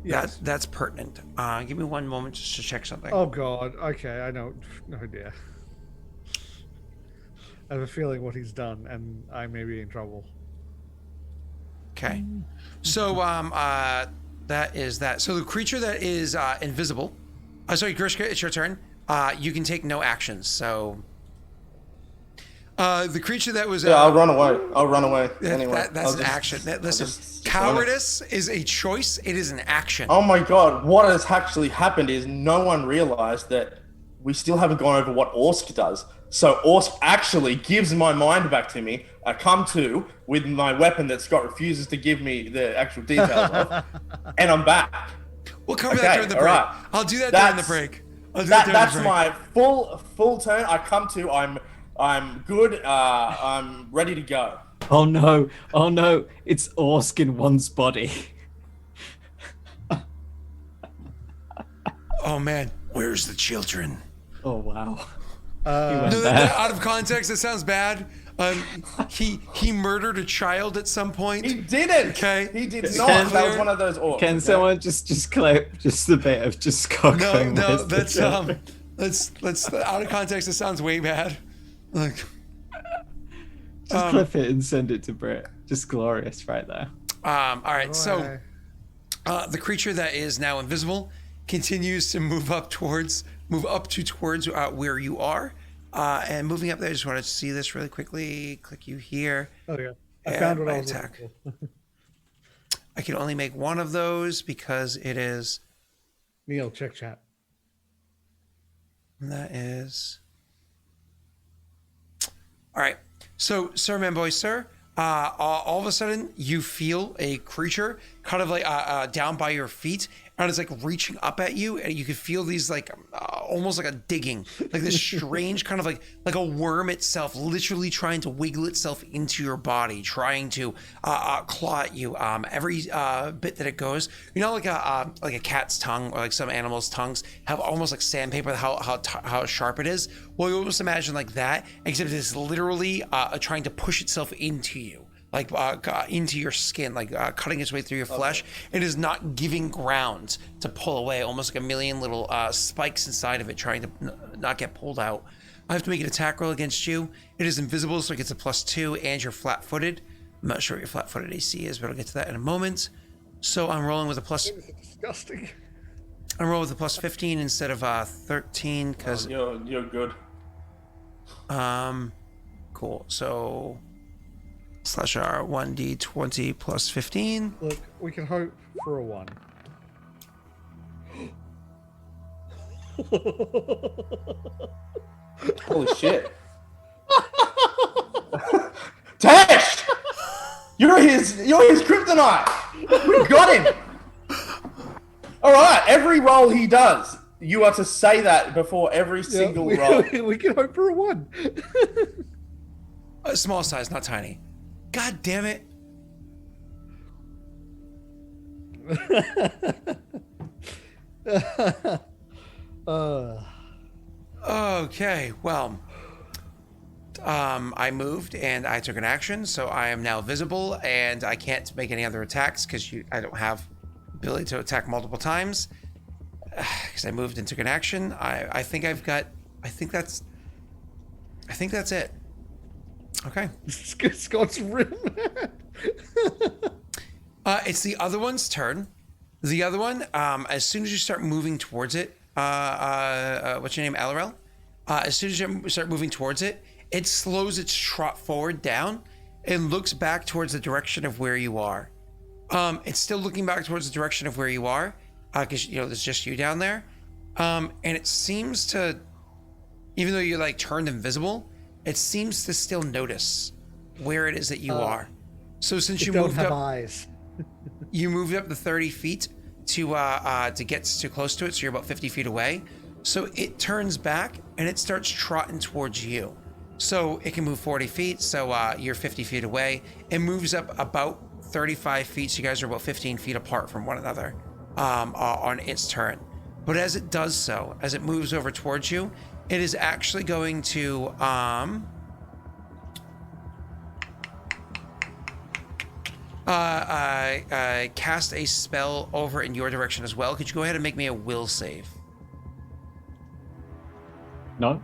Yes. That's pertinent. Give me one moment just to check something. Oh god. Okay, I know. Oh dear. I have a feeling what he's done, and I may be in trouble. Okay. So that is that. So the creature that is invisible. Sorry, Grishka, it's your turn. You can take no actions. So the creature that was I'll run away. Anyway, that's an action. Listen, cowardice is a choice. It is an action. Oh my god! What has actually happened is no one realized that we still haven't gone over what Orsk does. So Orsk actually gives my mind back to me. I come to with my weapon that Scott refuses to give me the actual details of, and I'm back. We'll cover that during the break. Right. I'll do that during the break. That's my full turn. I come to. I'm good. I'm ready to go. Oh no! Oh no! It's Orsk in one's body. Oh man, where's the children? Oh wow! Out of context, that sounds bad. He murdered a child at some point. He didn't. Okay. He did not. That was one of those orcs. Can someone just clip just a bit of just Scott going? No, that's out of context. It sounds way bad. Like, just clip it and send it to Britt. Just glorious right there. All right. So the creature that is now invisible continues to move up towards where you are. And moving up there, I just wanted to see this really quickly. Click you here. Oh yeah, I found what I was attack. looking for. I can only make one of those because it is. Neil, check chat. And that is. All right. So, sir, man, boy, sir. All of a sudden, you feel a creature kind of like down by your feet, and it's like reaching up at you, and you can feel these like almost like a digging, like this strange kind of like a worm itself, literally trying to wiggle itself into your body, trying to claw at you. Every bit that it goes, you know, like a cat's tongue or like some animals' tongues have almost like sandpaper, how sharp it is. Well, you almost imagine like that, except it's literally trying to push itself into you, like into your skin, like cutting its way through your flesh. It is not giving ground to pull away, almost like a million little spikes inside of it trying to not get pulled out. I have to make an attack roll against you. It is invisible, so it gets a +2, and you're flat-footed. I'm not sure what your flat-footed AC is, but I'll get to that in a moment. So I'm rolling with a plus. This is disgusting. I'm rolling with a +15 instead of 13 because You're good. cool. So /R 1d20 plus 15. Look, we can hope for a 1. Holy shit. Tash! You're his kryptonite! We got him! Alright, every roll he does, you are to say that before every single roll. We can hope for a 1. A small size, not tiny. God damn it. Okay, well, I moved and I took an action, so I am now visible and I can't make any other attacks because I don't have ability to attack multiple times because I moved and took an action. I think that's it. Okay. Scott's rim. It's the other one's turn. The other one, as soon as you start moving towards it, what's your name, Alarel? As soon as you start moving towards it, it slows its trot forward down and looks back towards the direction of where you are. It's still looking back towards the direction of where you are, because there's just you down there. And it seems to, even though you're like turned invisible, it seems to still notice where it is that you are. So since you moved up, eyes. you moved up the 30 feet to get too close to it, so you're about 50 feet away. So it turns back and it starts trotting towards you. So it can move 40 feet, so you're 50 feet away. It moves up about 35 feet, so you guys are about 15 feet apart from one another on its turn. But as it does so, as it moves over towards you, it is actually going to cast a spell over in your direction as well. Could you go ahead and make me a will save? No.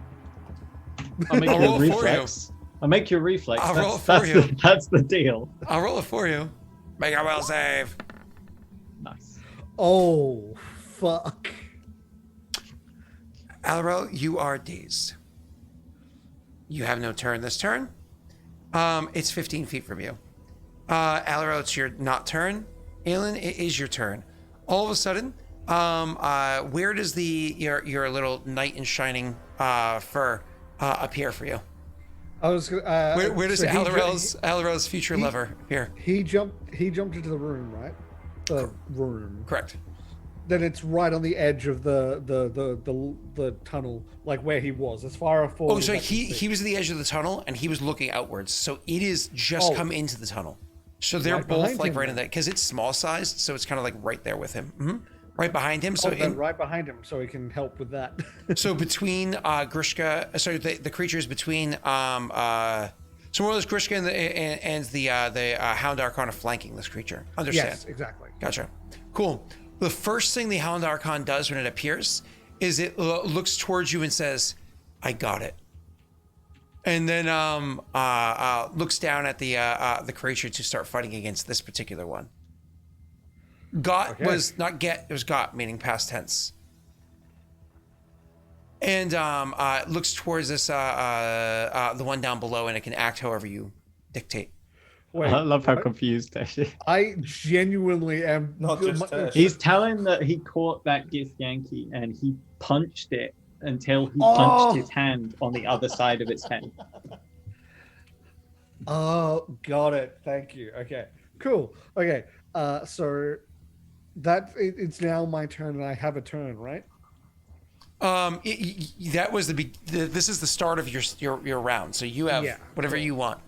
I'll make I'll your roll it for reflex. I'll make your reflex. I'll roll it for you. That's the deal. I'll roll it for you. Make a will save. Nice. Oh, fuck. Alarel, you are dazed. You have no turn this turn. It's 15 feet from you. Alarel, it's your not turn. Ilen, it is your turn. All of a sudden, where does your little knight in shining fur appear for you? I was. Where does so Alarel's future lover appear? He jumped into the room, right? The room. Correct. Then it's right on the edge of the tunnel, like where he was, as far forward. Oh, so he was at the edge of the tunnel and he was looking outwards. So it is just come into the tunnel. So they're Right both behind like him, right in that, because it's small sized, so it's kind of like right there with him. Mm-hmm. Right behind him. So right behind him, so he can help with that. so between Grishka, sorry, the creatures between so more or less Grishka and the Hound Archon are flanking this creature. Understand? Yes, exactly. Gotcha. Cool. The first thing the Hound Archon does when it appears is it looks towards you and says, "I got it," and then looks down at the creature to start fighting against this particular one. Got was not get, it was got, meaning past tense. And looks towards this the one down below, and it can act however you dictate. Wait, I love how confused Tash is. I genuinely am Not just Tash. He's telling that he caught that Githyanki and he punched it until he punched his hand on the other side of its head. Oh, got it. Thank you. Okay, cool. Okay, so it's now my turn, and I have a turn, right? That was this is the start of your round, so you have whatever you want.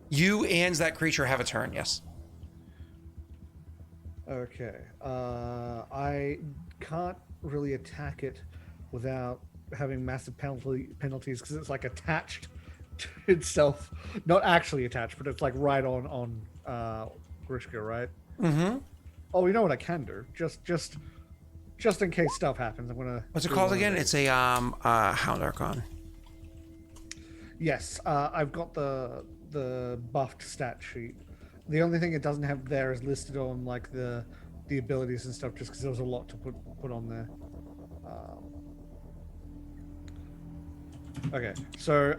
You and that creature have a turn. Yes. Okay. I can't really attack it without having massive penalties because it's like attached to itself. Not actually attached, but it's like right on Grishka, right? Mm-hmm. Oh, you know what I can do? Just in case stuff happens, I'm gonna. What's it called again? It's a Hound Archon. Yes, I've got the buffed stat sheet. The only thing it doesn't have there is listed on like the abilities and stuff, just because there was a lot to put on there. Okay, so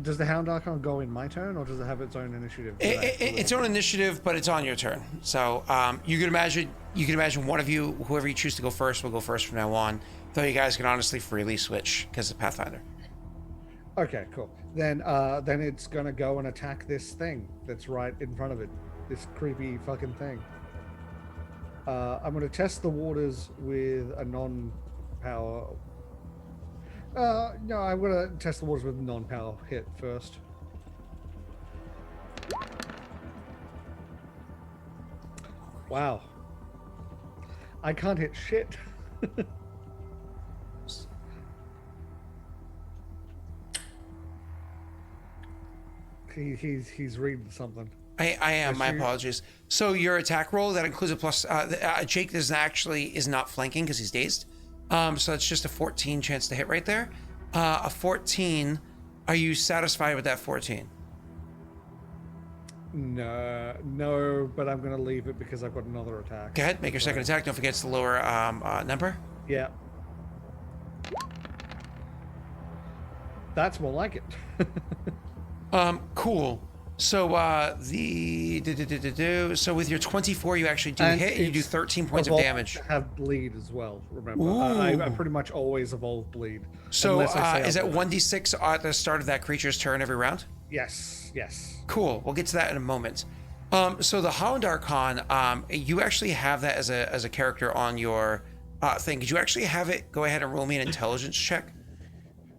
does the Hound Archon go in my turn, or does it have its own initiative? Its own initiative, but it's on your turn. So you can imagine one of you, whoever you choose to go first, will go first from now on. Though you guys can honestly freely switch because of Pathfinder. Okay, cool. Then it's gonna go and attack this thing that's right in front of it. This creepy fucking thing. I'm gonna test the waters with a non-power. No, I'm gonna test the waters with a non-power hit first. Wow. I can't hit shit. He's reading something. I am. My apologies. So your attack roll that includes a plus. Jake is not flanking because he's dazed. So it's just a 14 chance to hit right there. A 14. Are you satisfied with that 14? No, but I'm gonna leave it because I've got another attack. Go ahead, make your second attack. Don't forget it's the lower number. Yeah. That's more like it. Cool. So so with your 24, you actually do hit. And you do 13 points of damage. Have bleed as well. Remember, I pretty much always evolve bleed. So is that 1d6 at the start of that creature's turn every round? Yes. Cool. We'll get to that in a moment. So the Hound Archon, you actually have that as a character on your thing. Could you actually have it go ahead and roll me an intelligence check?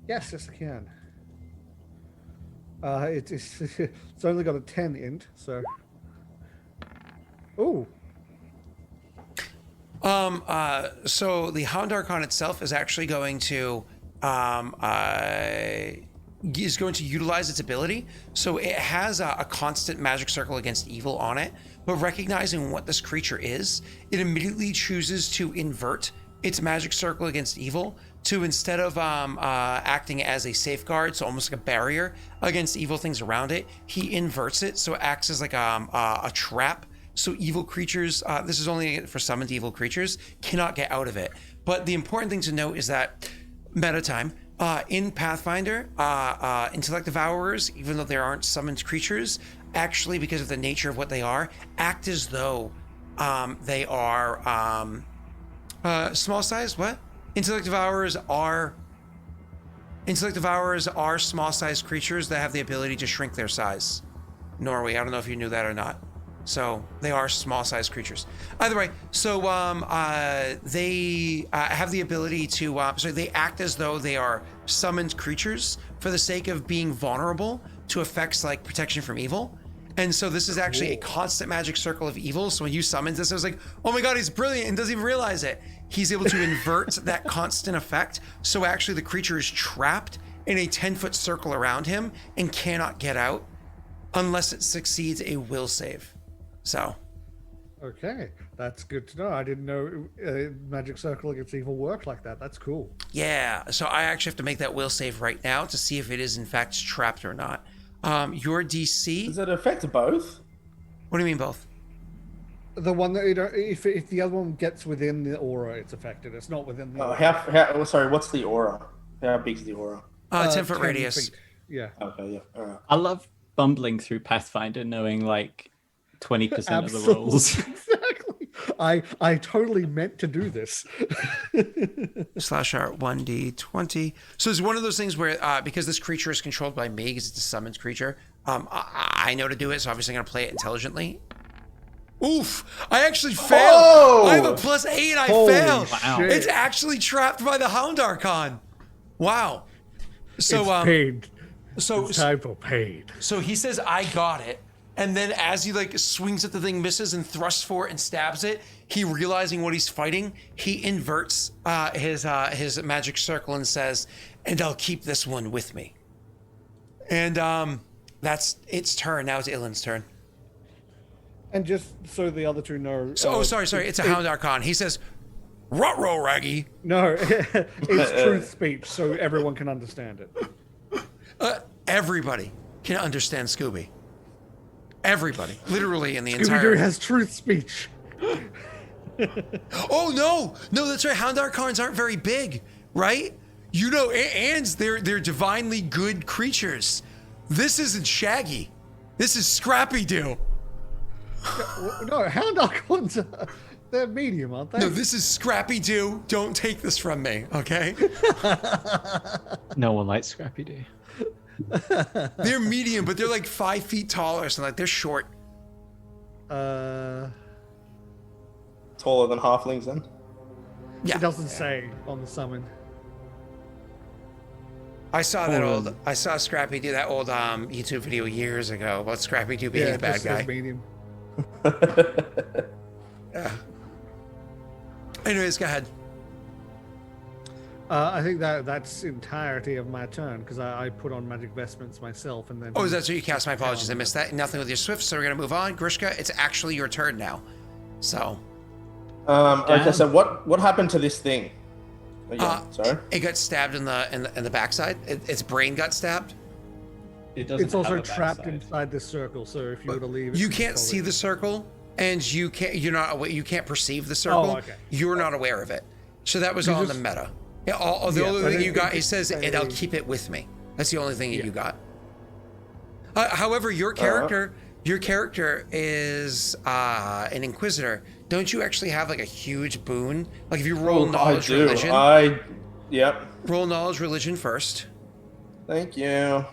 Yes, I can. It's only got a 10 int, so. Ooh. So the Hound Archon itself is actually going to utilize its ability. So it has a constant magic circle against evil on it, but recognizing what this creature is, it immediately chooses to invert its magic circle against evil to, instead of acting as a safeguard, so almost like a barrier against evil things around it, he inverts it so it acts as like a trap. So evil creatures, this is only for summoned evil creatures, cannot get out of it. But the important thing to note is that meta time, in Pathfinder, intellect devourers, even though there aren't summoned creatures, actually, because of the nature of what they are, act as though they are small size. What? Intellect devourers are small sized creatures that have the ability to shrink their size. Norway, I don't know if you knew that or not. So they are small sized creatures. Either way, so they have the ability to, so they act as though they are summoned creatures for the sake of being vulnerable to effects like protection from evil. And so this is actually a constant magic circle of evil. So when you summon this, I was like, oh my God, he's brilliant and doesn't even realize it. He's able to invert that constant effect. So actually the creature is trapped in a 10-foot circle around him and cannot get out unless it succeeds a will save. So. Okay, that's good to know. I didn't know magic circle against evil worked like that. That's cool. Yeah, so I actually have to make that will save right now to see if it is in fact trapped or not. Your DC. Does it affect both? What do you mean both? The one that if the other one gets within the aura, it's affected. It's not within the. How? Sorry, what's the aura? How big's the aura? 10-foot radius. Feet. Yeah. Okay. Yeah. All right. I love bumbling through Pathfinder, knowing like 20% of the rolls. Exactly. I totally meant to do this. /r 1d20. So it's one of those things where because this creature is controlled by me, because it's a summoned creature, I know to do it, so obviously I'm going to play it intelligently. Oof! I actually failed. Oh! I have a +8. I Holy failed. shit. It's actually trapped by the Hound Archon. Wow. So it's pain. So it's time for pain. So he says, "I got it." And then as he like swings at the thing, misses, and thrusts for it and stabs it, he, realizing what he's fighting, he inverts his magic circle and says, "And I'll keep this one with me." And that's its turn. Now it's Ilen's turn. And just so the other two know. So, sorry. It's a Hound Archon. He says, "Ruh-roh, Raggy." No, it's truth speech, so everyone can understand it. everybody can understand Scooby. Everybody, literally in the Scooby-Doo entire. has truth speech. Oh no, that's right. Hound Archons aren't very big, right? You know, and they're divinely good creatures. This isn't Shaggy. This is Scrappy Doo. No, Hound Archons, they're medium, aren't they? No, this is Scrappy Doo. Don't take this from me, okay? No one likes Scrappy Doo. They're medium, but they're like 5 feet taller, so like they're short. Taller than halflings, then. Yeah. It doesn't say on the summon. I saw Scrappy do that old YouTube video years ago about Scrappy Doo being Yeah, a it bad just says guy. medium. Yeah. Anyways, go ahead. I think that's entirety of my turn because I put on magic vestments myself and then. Oh, that's what you cast. My apologies, I missed that. Nothing with your Swift, so we're gonna move on. Grishka, it's actually your turn now. So. Okay, so what happened to this thing? Again, sorry. It got stabbed in the backside. Its brain got stabbed. It's also trapped inside this circle, so if you were to leave, You can't see the circle, and you can't perceive the circle. Oh, okay. You're not aware of it. So that was You all in just- the meta. Yeah, the Yeah, only but thing it- you got, it it says, just and I'll say- keep it with me. That's the only thing that Yeah. you got. However, your character is an Inquisitor. Don't you actually have like a huge boon? Like if you roll knowledge, religion. Yep. Roll knowledge, religion first. Thank you.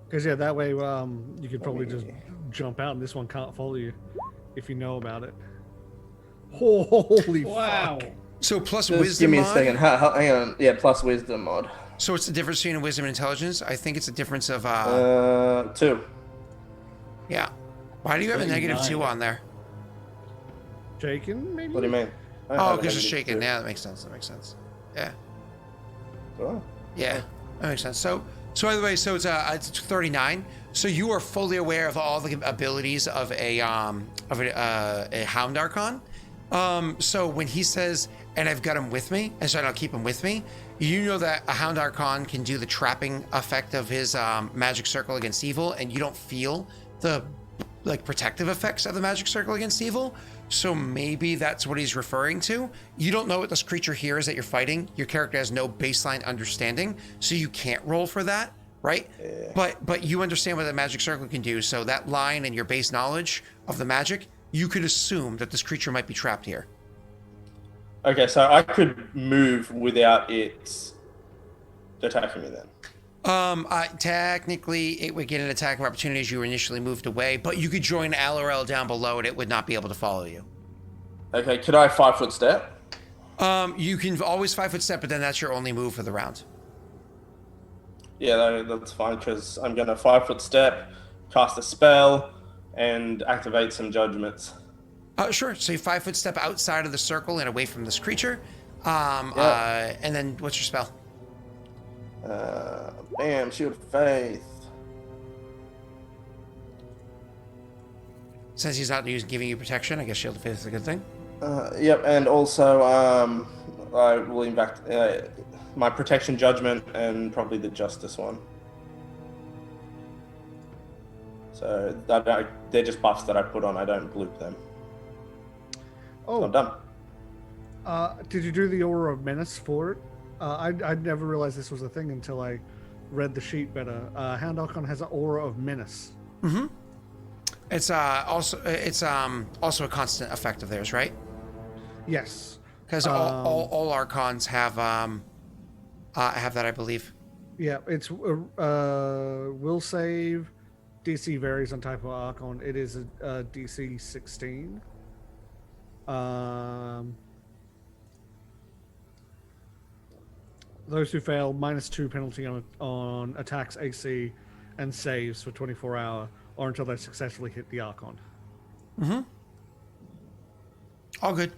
Because yeah, that way you could probably just jump out and this one can't follow you if you know about it. Holy Wow. fuck! So plus Just wisdom give me a mod. second. Hang on. Yeah, plus wisdom mod. So it's the difference between wisdom and intelligence. I think it's a difference of 2. yeah. Why do you have a -2 on there? Shaken, maybe. What do you mean? I Oh, have because it's a shaken. -2. Yeah, that makes sense. Yeah. Oh. Yeah, that makes sense. So by the way, so it's 39. So you are fully aware of all the abilities of a Hound Archon. So when he says, "And I've got him with me," and so I'll keep him with me, you know that a Hound Archon can do the trapping effect of his magic circle against evil, and you don't feel the like protective effects of the magic circle against evil. So maybe that's what he's referring to. You don't know what this creature here is that you're fighting. Your character has no baseline understanding, so you can't roll for that, right? Yeah. But you understand what the magic circle can do. So that line and your base knowledge of the magic, you could assume that this creature might be trapped here. Okay, so I could move without it attacking me then. Technically, it would get an attack of opportunity as you were initially moved away, but you could join LRL down below and it would not be able to follow you. Okay, could I 5-foot step? You can always 5-foot step, but then that's your only move for the round. Yeah, that's fine, because I'm going to 5-foot step, cast a spell, and activate some judgments. Sure. So you 5-foot step outside of the circle and away from this creature. Yeah. And then what's your spell? Bam, Shield of Faith. Since he's not giving you protection, I guess Shield of Faith is a good thing. Yep, and also I will impact my protection judgment and probably the justice one. So they're just buffs that I put on. I don't bloop them. Oh, So I'm done. did you do the Aura of Menace for it? I never realized this was a thing until I read the sheet better. Hound Archon has an Aura of Menace. Mm-hmm. It's also a constant effect of theirs, right? Yes. Because all Archons have that, I believe. Yeah, it's will save. DC varies on type of Archon. It is a DC 16. Those who fail -2 penalty on attacks, AC, and saves for 24 hour or until they successfully hit the Archon. Mm-hmm. All good.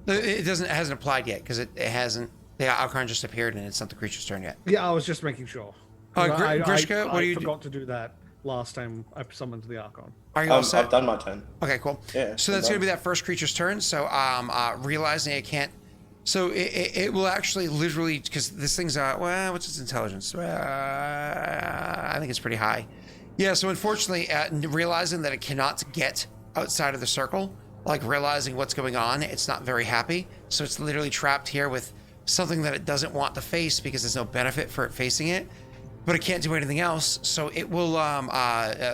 It hasn't applied yet because it hasn't. The Archon just appeared and it's not the creature's turn yet. Yeah, I was just making sure. Grishka, I forgot to do that last time I summoned the Archon. Are you all set? I've done my turn. Okay, cool. Yeah, So that's going to be that first creature's turn. So realizing it can't So it will actually literally, because this thing's, well, what's its intelligence? I think it's pretty high. Yeah, so unfortunately, realizing that it cannot get outside of the circle, like realizing what's going on, it's not very happy. So it's literally trapped here with something that it doesn't want to face because there's no benefit for it facing it. But it can't do anything else, so it will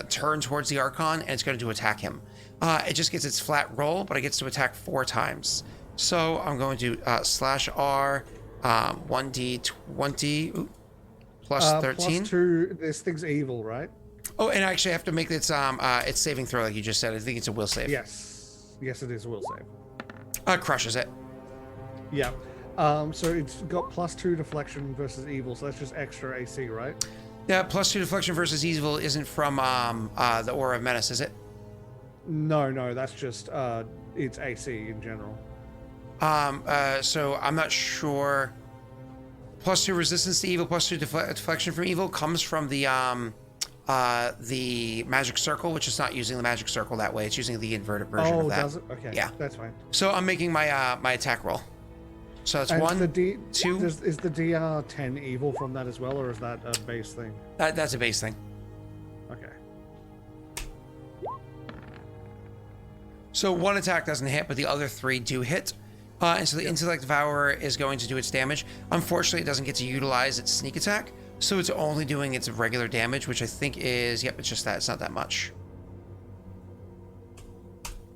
turn towards the Archon, and it's going to attack him. It just gets its flat roll, but it gets to attack 4 times. So I'm going to /R 1d20 plus 13. Plus 2. This thing's evil, right? Oh, and actually I have to make its saving throw, like you just said. I think it's a will save. Yes, it is a will save. Crushes it. Yeah. So it's got plus 2 deflection versus evil, so that's just extra AC, right? Yeah, plus 2 deflection versus evil isn't from the Aura of Menace, is it? No, that's just it's AC in general. So I'm not sure. Plus 2 resistance to evil, plus 2 deflection from evil comes from the magic circle, which is not using the magic circle that way. It's using the inverted version of that. Oh, does it? Okay, yeah, that's fine. So I'm making my my attack roll. So that's and 1, 2. Is the DR 10 evil from that as well, or is that a base thing? That's a base thing. Okay. So 1 attack doesn't hit, but the other 3 do hit. And so the Intellect Devourer is going to do its damage. Unfortunately, it doesn't get to utilize its sneak attack, so it's only doing its regular damage, which I think is, yep, it's just that. It's not that much.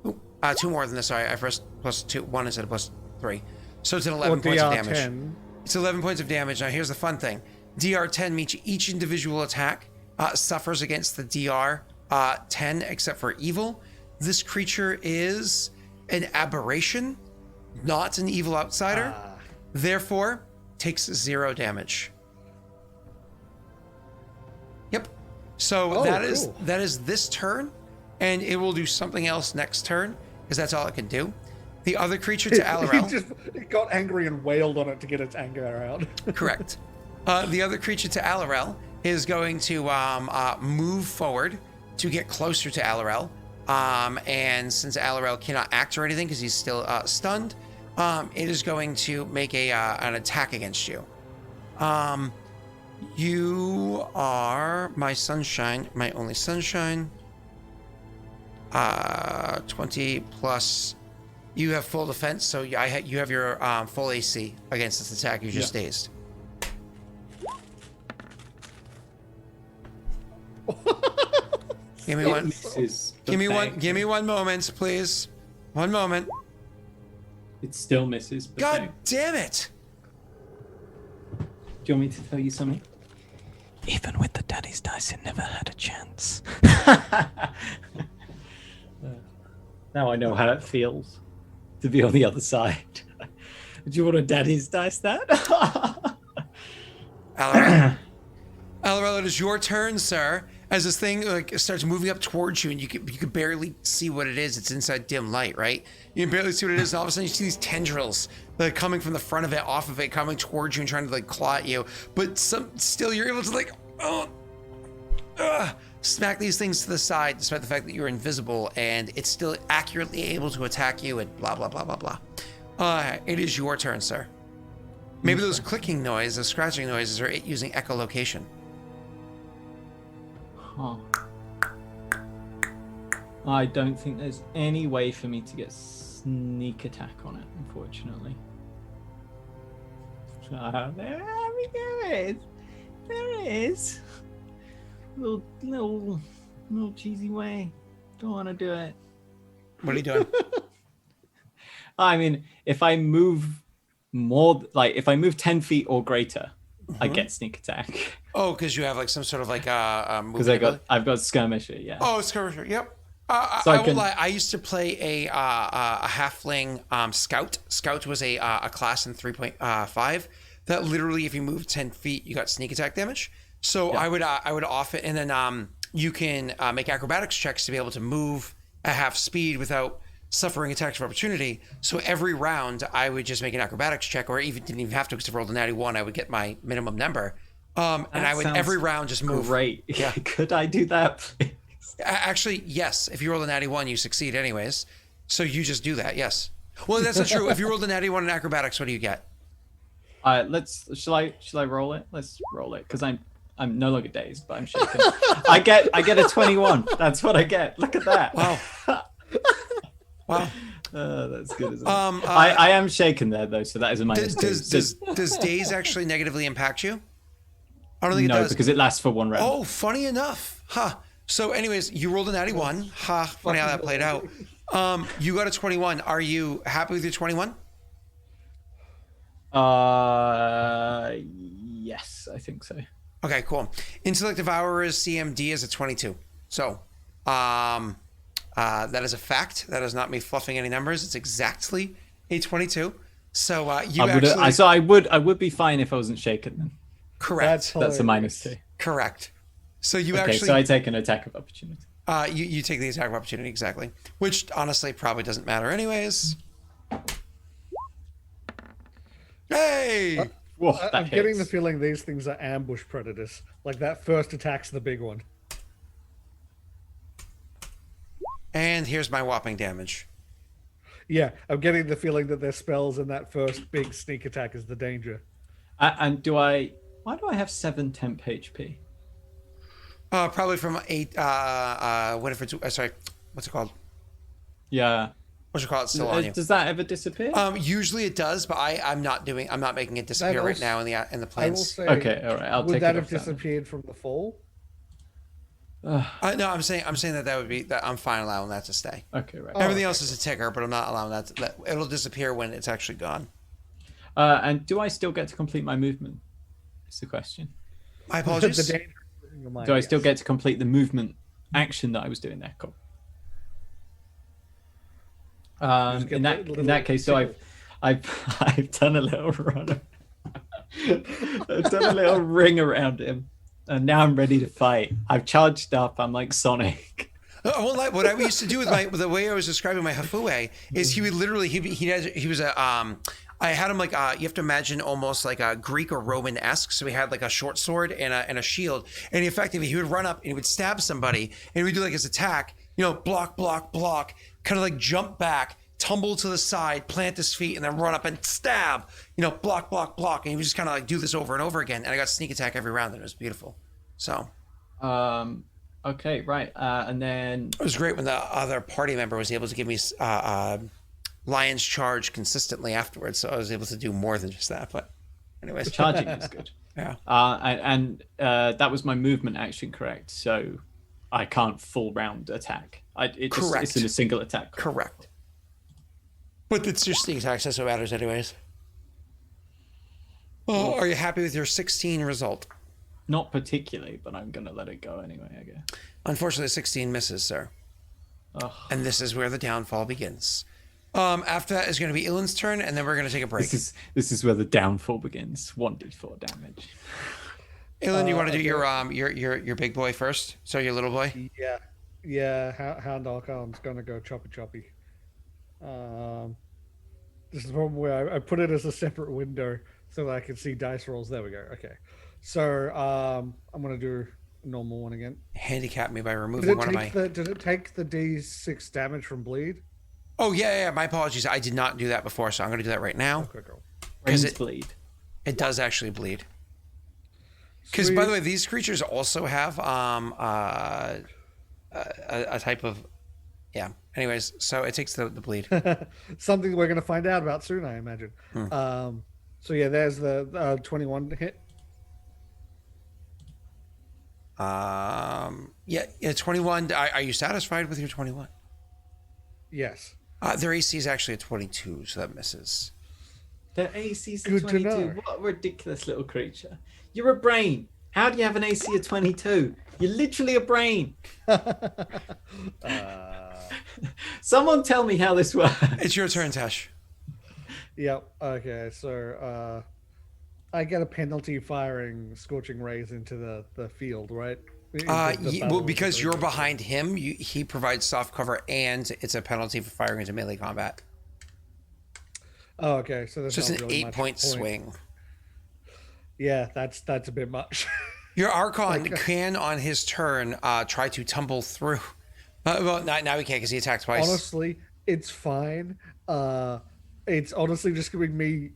Ooh, 2 more than this. Sorry, I pressed plus 2, 1 instead of plus 3. So it's an 11 points of damage. 10. It's 11 points of damage. Now here's the fun thing. DR10 means each individual attack suffers against the DR10 except for evil. This creature is an aberration, not an evil outsider. Therefore, takes 0 damage. Yep. So that is this turn, and it will do something else next turn, because that's all it can do. The other creature to Allarel. It got angry and wailed on it to get its anger out. Correct. The other creature to Allarel is going to move forward to get closer to Allarel. And since Allarel cannot act or anything because he's still stunned, it is going to make an attack against you. You are my sunshine, my only sunshine. 20 plus. You have full defense, so you have your full AC against this attack. You just dazed. Give me one. Give me one moment, please. 1 moment. It still misses. But God no. damn it! Do you want me to tell you something? Even with the daddy's dice, it never had a chance. Now I know how it feels to be on the other side. Do you want a daddy's dice that? Allarel, it is your turn, sir. As this thing starts moving up towards you, and you can barely see what it is. It's inside dim light, right? You can barely see what it is, and all of a sudden you see these tendrils that are coming from the front of it, off of it, coming towards you and trying to claw at you. But still, you're able to smack these things to the side, despite the fact that you're invisible, and it's still accurately able to attack you, and blah blah blah blah blah. It is your turn, sir. Maybe those clicking noises, those scratching noises, are it using echolocation. Huh. I don't think there's any way for me to get sneak attack on it, unfortunately. There it is. Little cheesy way. Don't want to do it. What are you doing? I mean, if I move if I move 10 feet or greater, I get sneak attack. Oh, because you have some sort of because I've got skirmisher, yeah. Oh, skirmisher, yep. So I won't lie. I used to play a halfling scout. Scout was a class in 3.5 that literally, if you moved 10 feet, you got sneak attack damage. So I would off it, and then you can make acrobatics checks to be able to move at half speed without suffering attacks of opportunity. So every round, I would just make an acrobatics check, or didn't even have to, because if I rolled a natty 1, I would get my minimum number. And I would every round just move. Great. Yeah. Could I do that, please? Actually, yes. If you roll a natty 1, you succeed anyways. So you just do that, yes. Well, that's not true. If you rolled a natty 1 in acrobatics, what do you get? Shall I roll it? Let's roll it because I'm no longer dazed, but I'm shaken. I get a 21. That's what I get. Look at that. Wow. Wow. That's good, isn't it? I am shaken there though, so that is a minus Does daze actually negatively impact you? I don't think it does. Because it lasts for 1 round. Oh, funny enough. Huh. So anyways, you rolled a natty 1. Funny how that played out. You got a 21. Are you happy with your 21? Yes, I think so. Okay, cool. Intellect Devourer's CMD is a 22. So, that is a fact. That is not me fluffing any numbers. It's exactly a 22. So, I would be fine if I wasn't shaken then. Correct. That's a -2. Correct. So so I take an attack of opportunity. You take the attack of opportunity, exactly. Which honestly probably doesn't matter anyways. Hey! Whoa, I'm getting the feeling these things are ambush predators. Like that first attack's the big one. And here's my whopping damage. Yeah, I'm getting the feeling that their spells and that first big sneak attack is the danger. And why do I have 7 temp HP? Probably from 8. What's it called? Yeah. What's it called? Still on you. Does that ever disappear? Usually it does, but I'm not making it disappear right now in the planes. Okay, all right. Would that have disappeared from the fall? No, I'm saying that would be that I'm fine allowing that to stay. Okay, right. Everything else is a ticker, but I'm not allowing that. It'll disappear when it's actually gone. And do I still get to complete my movement? Is the question. My apologies. Do I still get to complete the movement action that I was doing there? Cool. In that case, so I've done a little run. I've done a little ring around him, and now I'm ready to fight. I've charged up. I'm like Sonic. Well, like what I used to do with the way I was describing my Hafue is he would literally he was a I had him like you have to imagine almost like a Greek or Roman-esque. So he had like a short sword and a shield, and he would run up and he would stab somebody, and he would do like his attack, block, kind of like jump back, tumble to the side, plant his feet, and then run up and stab, block, and he would just kind of like do this over and over again. And I got sneak attack every round, and it was beautiful. So, okay, right, and then it was great when the other party member was able to give me Lion's Charge consistently afterwards, so I was able to do more than just that. But anyways, charging is good. Yeah. And that was my movement action, correct? So I can't full round attack. It's in a single attack. Correct. But it's your sneak attack, so it matters anyways. Well, are you happy with your 16 result? Not particularly, but I'm gonna let it go anyway, I guess. Unfortunately, 16 misses, sir. Oh. And this is where the downfall begins. After that is going to be Ilen's turn, and then we're going to take a break. This is where the downfall begins. 1d4 damage. Ilen, you want to do your big boy first? So your little boy? Yeah. Hound Archon's gonna go choppy. This is the problem where I put it as a separate window so that I can see dice rolls. There we go. Okay. So I'm gonna do a normal one again. Handicap me by removing one of my. Did it take the D6 damage from bleed? Oh yeah. My apologies. I did not do that before, so I'm going to do that right now. Okay, go. Because it bleed. It does actually bleed. Because by the way, these creatures also have a type of Anyways, so it takes the bleed. Something we're going to find out about soon, I imagine. So yeah, there's the 21 hit. 21. Are you satisfied with your 21? Yes. Their AC is actually a 22, so that misses. Their AC is a Good 22. to know. What a ridiculous little creature. You're a brain. How do you have an AC of 22? You're literally a brain. Someone tell me how this works. It's your turn, Tash. Yep. Okay. So I get a penalty firing scorching rays into the field, right? Well, because you're behind him, he provides soft cover, and it's a penalty for firing into melee combat. Oh, okay. So there's just not an really 8-point swing. Yeah, that's a bit much. Your Archon can, on his turn, try to tumble through. Well, now he can't because he attacked twice. Honestly, It's fine. It's honestly just giving me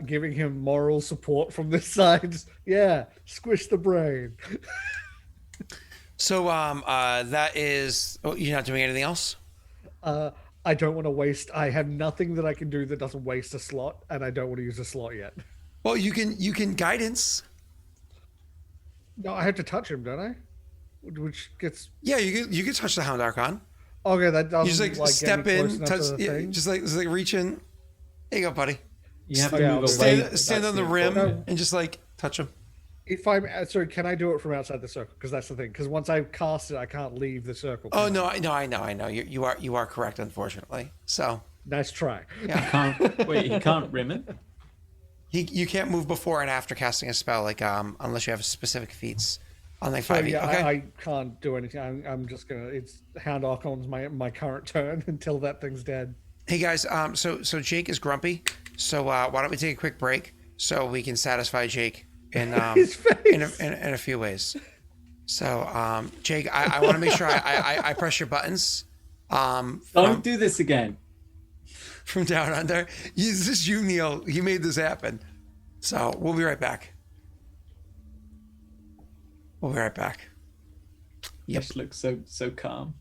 giving him moral support from this side. Yeah, squish the brain. So that is. Oh, you're not doing anything else? I don't want to waste. I have nothing that I can do that doesn't waste a slot, and I don't want to use a slot yet. Well, you can guidance. No, I have to touch him, don't I? Which gets Yeah, you can touch the Hound Archon. okay. That doesn't You just like get step me close in, enough touch, to the yeah, thing? just like reach in. There you go, buddy. You have to Yeah, move I'll away. Stand on That's the rim important. and just like touch him. If I'm sorry, can I do it from outside the circle? Because that's the thing. Because once I cast it, I can't leave the circle. Oh no, I know. You are correct, unfortunately. So Nice try. yeah, Can't wait. He can't rim it. you can't move before and after casting a spell, like unless you have specific feats on like So 5e. yeah, Okay. I can't do anything. I'm just gonna. It's Hound Archon's my current turn until that thing's dead. Hey guys, so Jake is grumpy. So why don't we take a quick break so we can satisfy Jake in His face. in a few ways. So Jake, I want to make sure I press your buttons. Don't do this again. From down under. This is you, Neil. You made this happen. So we'll be right back. We'll be right back. Yep. Looks so calm.